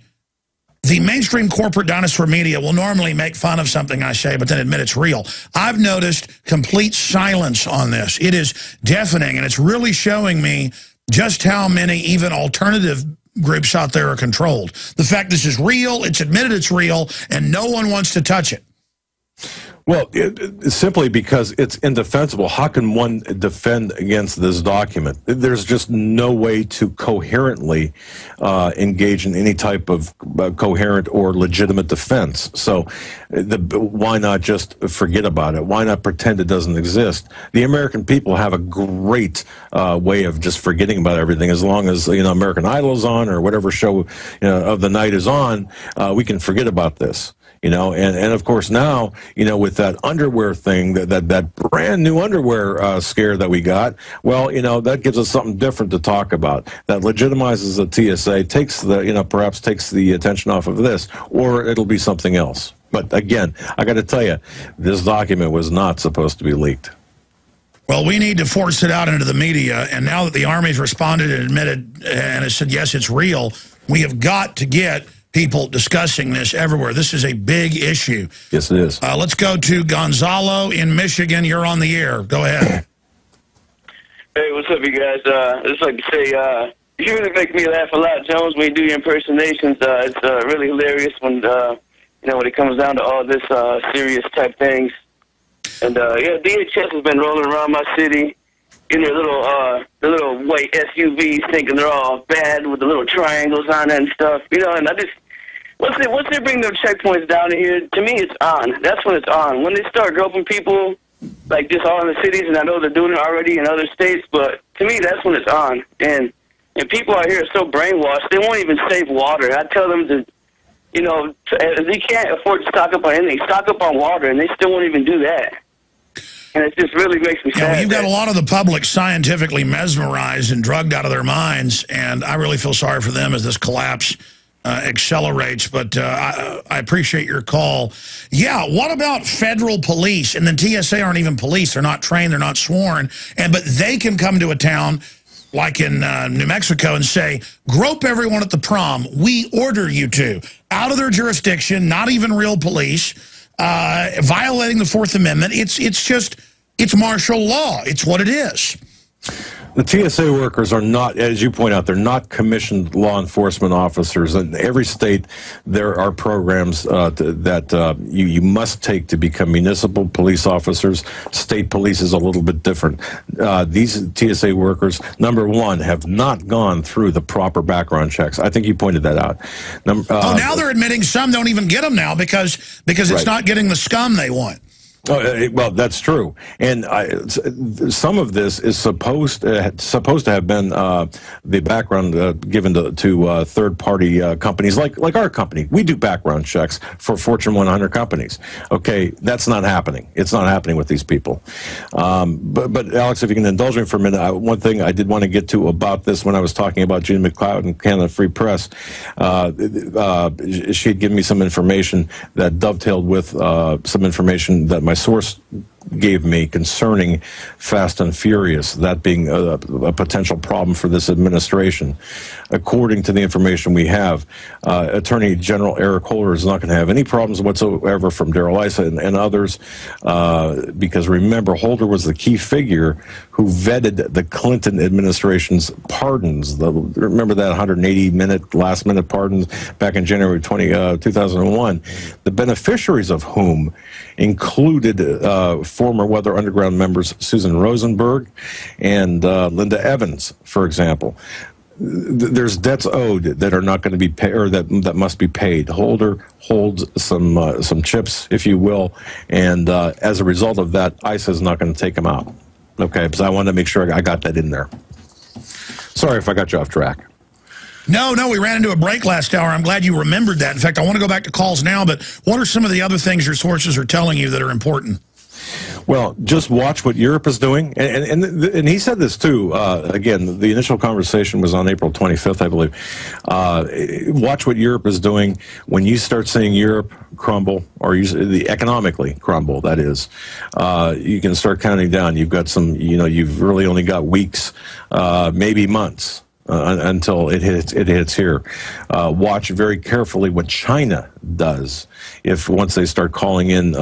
the mainstream corporate dinosaur media will normally make fun of something I say, but then admit it's real? I've noticed complete silence on this. It is deafening, and it's really showing me just how many even alternative groups out there are controlled. The fact this is real, it's admitted it's real, and no one wants to touch it. Well, simply because it's indefensible. How can one defend against this document? There's just no way to coherently engage in any type of coherent or legitimate defense. So why not just forget about it? Why not pretend it doesn't exist? The American people have a great way of just forgetting about everything. As long as, American Idol is on or whatever show of the night is on, we can forget about this. And of course now, with that underwear thing, that brand new underwear scare that we got, well, that gives us something different to talk about. That legitimizes the TSA, perhaps takes the attention off of this, or it'll be something else. But again, I got to tell you, this document was not supposed to be leaked. Well, we need to force it out into the media, and now that the Army's responded and admitted and has said, yes, it's real, we have got to get people discussing this everywhere. This is a big issue. Yes, it is. Let's go to Gonzalo in Michigan. You're on the air. Go ahead. Hey, what's up, you guys? I just like to say, you really make me laugh a lot, Jones, when you do your impersonations. It's really hilarious when, when it comes down to all this serious type things. And, DHS has been rolling around my city in their little white SUVs, thinking they're all bad with the little triangles on it and stuff. And I just, once they bring them checkpoints down here, to me it's on. That's when it's on. When they start groping people, like just all in the cities, and I know they're doing it already in other states, but to me that's when it's on. And people out here are so brainwashed, they won't even save water. I tell them to, they can't afford to stock up on anything, stock up on water, and they still won't even do that. And it just really makes me sad. You've got a lot of the public scientifically mesmerized and drugged out of their minds, and I really feel sorry for them as this collapse accelerates. But I appreciate your call. Yeah, what about federal police? And then TSA aren't even police. They're not trained. They're not sworn. But they can come to a town like in New Mexico and say, grope everyone at the prom. We order you to. Out of their jurisdiction, not even real police. Violating the Fourth Amendment. It's martial law. It's what it is. The TSA workers are not, as you point out, they're not commissioned law enforcement officers. In every state, there are programs that you must take to become municipal police officers. State police is a little bit different. These TSA workers, number one, have not gone through the proper background checks. I think you pointed that out. Now they're admitting some don't even get them now because it's not getting the scum they want. Well, that's true, and some of this is supposed to have been the background given to third-party companies like our company. We do background checks for Fortune 100 companies. Okay, that's not happening. It's not happening with these people. But Alex, if you can indulge me for a minute, one thing I did want to get to about this when I was talking about Gene McLeod and Canada Free Press, she had given me some information that dovetailed with some information that my source gave me concerning Fast and Furious, that being a potential problem for this administration. According to the information we have, Attorney General Eric Holder is not going to have any problems whatsoever from Darrell Issa and others, because remember, Holder was the key figure who vetted the Clinton administration's pardons. Remember that 180-minute, last-minute pardons back in January 2001, the beneficiaries of whom included former Weather Underground members Susan Rosenberg and Linda Evans, for example. There's debts owed that are not going to be paid, or that must be paid. Holder holds some chips, if you will, and as a result of that, ICE is not going to take them out. Okay, because I wanted to make sure I got that in there. Sorry if I got you off track. No, we ran into a break last hour. I'm glad you remembered that. In fact, I want to go back to calls now, but what are some of the other things your sources are telling you that are important? Well, just watch what Europe is doing. And he said this, too. Again, the initial conversation was on April 25th, I believe. Watch what Europe is doing. When you start seeing Europe crumble, or economically crumble, that is, you can start counting down. You've got you've really only got weeks, maybe months. Until it hits here. Watch very carefully what China does once they start calling in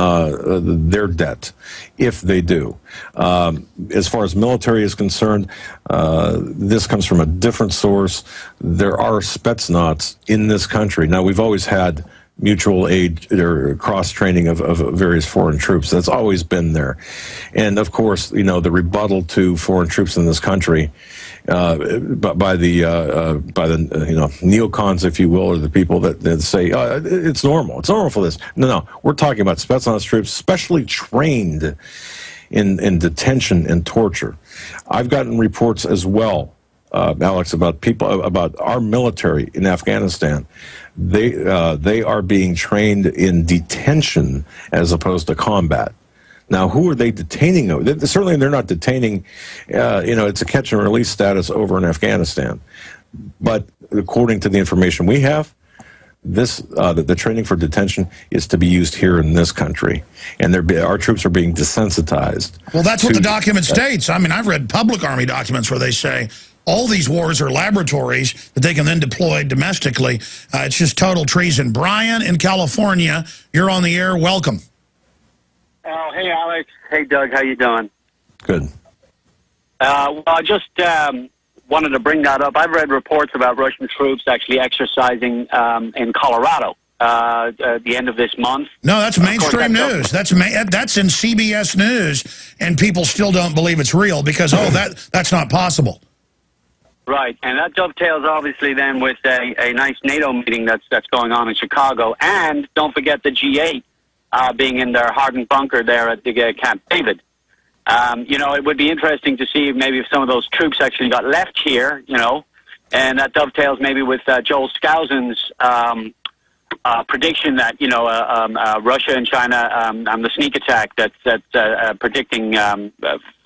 their debt, if they do. As far as military is concerned, this comes from a different source. There are Spetsnaz in this country. Now, we've always had mutual aid or cross-training of various foreign troops. That's always been there. And, of course, you know, the rebuttal to foreign troops in this country by the neocons, if you will, or the people that say, it's normal. It's normal for this. No. We're talking about Spetsnaz troops specially trained in detention and torture. I've gotten reports as well, Alex, about our military in Afghanistan. They are being trained in detention as opposed to combat. Now, who are they detaining? Certainly, they're not detaining. It's a catch and release status over in Afghanistan. But according to the information we have, the training for detention is to be used here in this country, and our troops are being desensitized. Well, that's what the document states. I mean, I've read public Army documents where they say all these wars are laboratories that they can then deploy domestically. It's just total treason. Brian in California, you're on the air. Welcome. Oh, hey, Alex. Hey, Doug. How you doing? Good. Well, I just wanted to bring that up. I've read reports about Russian troops actually exercising in Colorado at the end of this month. No, that's mainstream news. That's in CBS News, and people still don't believe it's real because, that's not possible. Right, and that dovetails obviously then with a nice NATO meeting that's going on in Chicago, and don't forget the G8 being in their hardened bunker there at the Camp David. It would be interesting to see maybe if some of those troops actually got left here, and that dovetails maybe with Joel Skousen's prediction that, Russia and China, the sneak attack that's predicting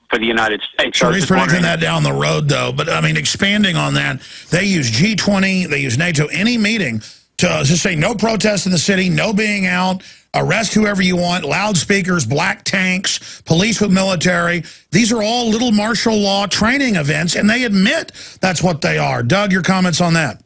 for the United States. Sure, he's predicting that down the road, though. But, I mean, expanding on that, they use G20, they use NATO, any meeting to just say no protest in the city, no being out, arrest whoever you want, loudspeakers, black tanks, police with military. These are all little martial law training events, and they admit that's what they are. Doug, your comments on that?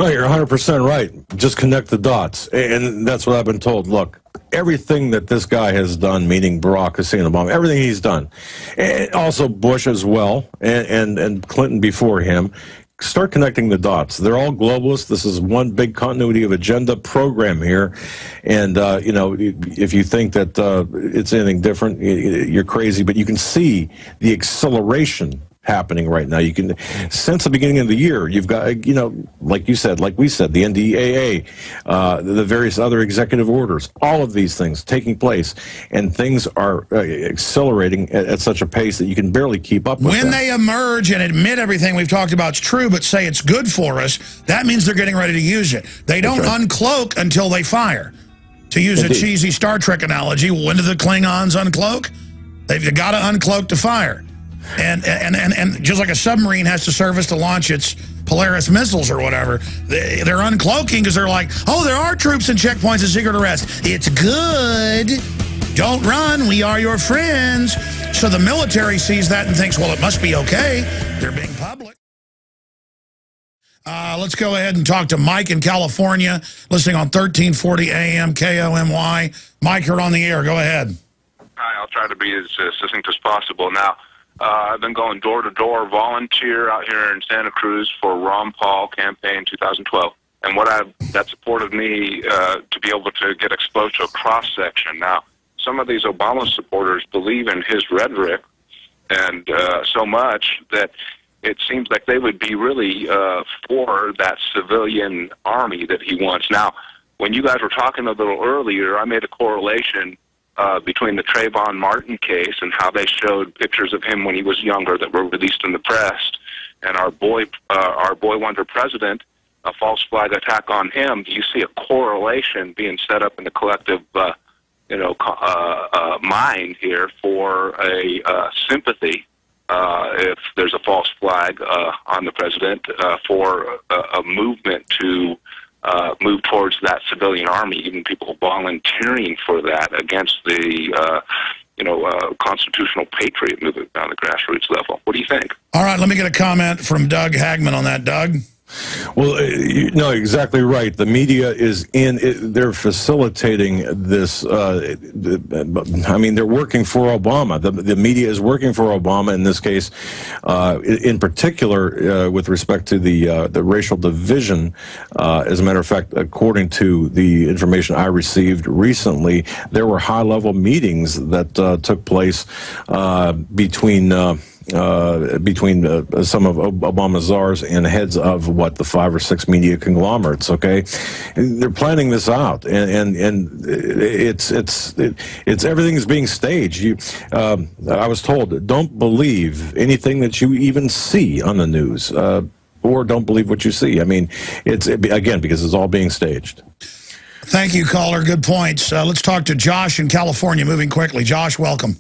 Well, you're 100% right. Just connect the dots. And that's what I've been told. Look, everything that this guy has done, meaning Barack Hussein Obama, everything he's done, and also Bush as well, and Clinton before him, start connecting the dots. They're all globalists. This is one big continuity of agenda program here. And, if you think that it's anything different, you're crazy. But you can see the acceleration happening right now. You can, since the beginning of the year, you've got, like we said, the NDAA, the various other executive orders, all of these things taking place, and things are accelerating at such a pace that you can barely keep up with When they emerge and admit everything we've talked about is true, but say it's good for us, that means they're getting ready to use it. They don't uncloak until they fire. To use a cheesy Star Trek analogy, when do the Klingons uncloak? They've got to uncloak to fire. And just like a submarine has to service to launch its Polaris missiles or whatever, they're uncloaking because they're like, oh, there are troops and checkpoints and secret arrest. It's good. Don't run. We are your friends. So the military sees that and thinks, well, it must be okay. They're being public. Let's go ahead and talk to Mike in California, listening on 1340 AM KOMY. Mike, you're on the air. Go ahead. Hi, I'll try to be as succinct as possible. Now, I've been going door-to-door volunteer out here in Santa Cruz for Ron Paul campaign 2012. And that supported me to be able to get exposed to a cross-section. Now, some of these Obama supporters believe in his rhetoric and so much that it seems like they would be really for that civilian army that he wants. Now, when you guys were talking a little earlier, I made a correlation between the Trayvon Martin case and how they showed pictures of him when he was younger that were released in the press, and our boy wonder president, a false flag attack on him. Do you see a correlation being set up in the collective, mind here for a sympathy if there's a false flag on the president for a movement to move towards that civilian army, even people volunteering for that against the, constitutional patriot movement on the grassroots level. What do you think? All right, let me get a comment from Doug Hagman on that. Doug? Well, no, exactly right. The media is they're facilitating this. I mean, they're working for Obama. The media is working for Obama in this case, in particular, with respect to the racial division. As a matter of fact, according to the information I received recently, there were high-level meetings that took place between some of Obama's czars and heads of the 5 or 6 media conglomerates. Okay, they're planning this out, and it's everything's being staged. I was told, don't believe anything that you even see on the news, or don't believe what you see. I mean, again because it's all being staged. Thank you, caller. Good points. Let's talk to Josh in California. Moving quickly, Josh. Welcome.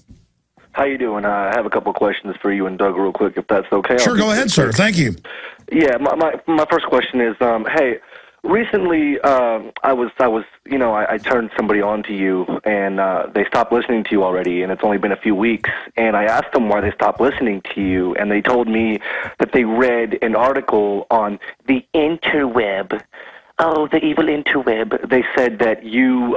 How you doing? I have a couple of questions for you and Doug real quick, if that's okay. Sure, go ahead, sir. Thank you. Yeah, my first question is, hey, recently I turned somebody on to you, and they stopped listening to you already, and it's only been a few weeks, and I asked them why they stopped listening to you, and they told me that they read an article on the interweb. Oh, the evil interweb. They said that you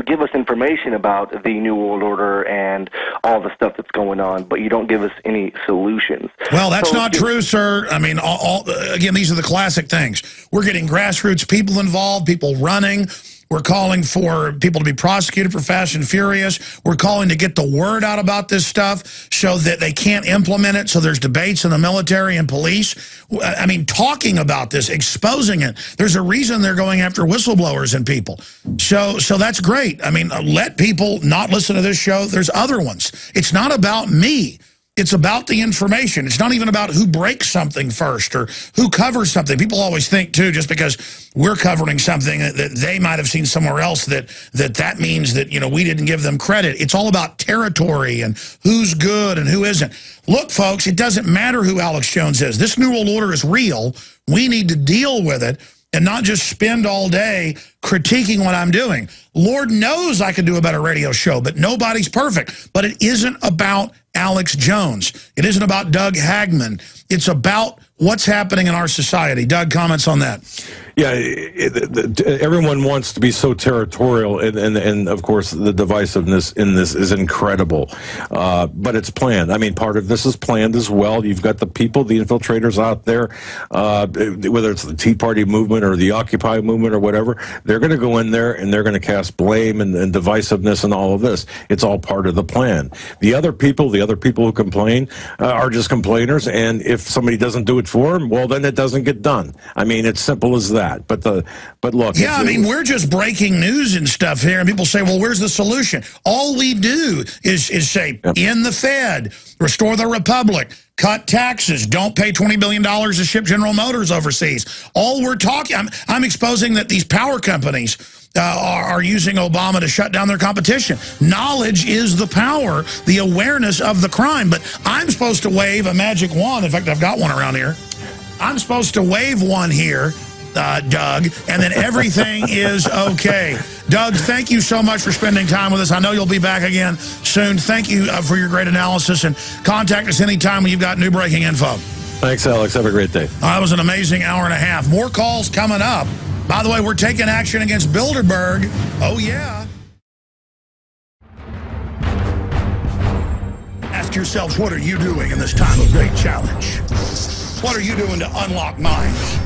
give us information about the New World Order and all the stuff that's going on, but you don't give us any solutions. Well, that's not true, sir. I mean, again, these are the classic things. We're getting grassroots people involved, people running. We're calling for people to be prosecuted for Fast and Furious. We're calling to get the word out about this stuff so that they can't implement it, so there's debates in the military and police. I mean, talking about this, exposing it. There's a reason they're going after whistleblowers and people. So that's great. I mean, let people not listen to this show. There's other ones. It's not about me. It's about the information. It's not even about who breaks something first or who covers something. People always think, too, just because we're covering something that they might have seen somewhere else, that means that, we didn't give them credit. It's all about territory and who's good and who isn't. Look, folks, it doesn't matter who Alex Jones is. This New World Order is real. We need to deal with it and not just spend all day critiquing what I'm doing. Lord knows I could do a better radio show, but nobody's perfect. But it isn't about Alex Jones. It isn't about Doug Hagman. It's about what's happening in our society. Doug, comments on that? Yeah, everyone wants to be so territorial, and of course the divisiveness in this is incredible. But it's planned. I mean, part of this is planned as well. You've got the people, the infiltrators out there, whether it's the Tea Party movement or the Occupy movement or whatever, they're going to go in there and they're going to cast blame and divisiveness and all of this. It's all part of the plan. The other people who complain are just complainers, and if somebody doesn't do it for them, well, then it doesn't get done. I mean, it's simple as that. But look. Yeah, I mean, we're just breaking news and stuff here, and people say, well, where's the solution? All we do is say, in the Fed, restore the Republic, cut taxes, don't pay $20 billion to ship General Motors overseas. All we're talking, I'm exposing that these power companies are using Obama to shut down their competition. Knowledge is the power, the awareness of the crime. But I'm supposed to wave a magic wand. In fact, I've got one around here. I'm supposed to wave one here, Doug, and then everything is okay. Doug, thank you so much for spending time with us. I know you'll be back again soon. Thank you for your great analysis, and contact us anytime when you've got new breaking info. Thanks, Alex. Have a great day. That was an amazing hour and a half. More calls coming up. By the way, we're taking action against Bilderberg. Oh, yeah. Ask yourselves, what are you doing in this time of great challenge? What are you doing to unlock minds?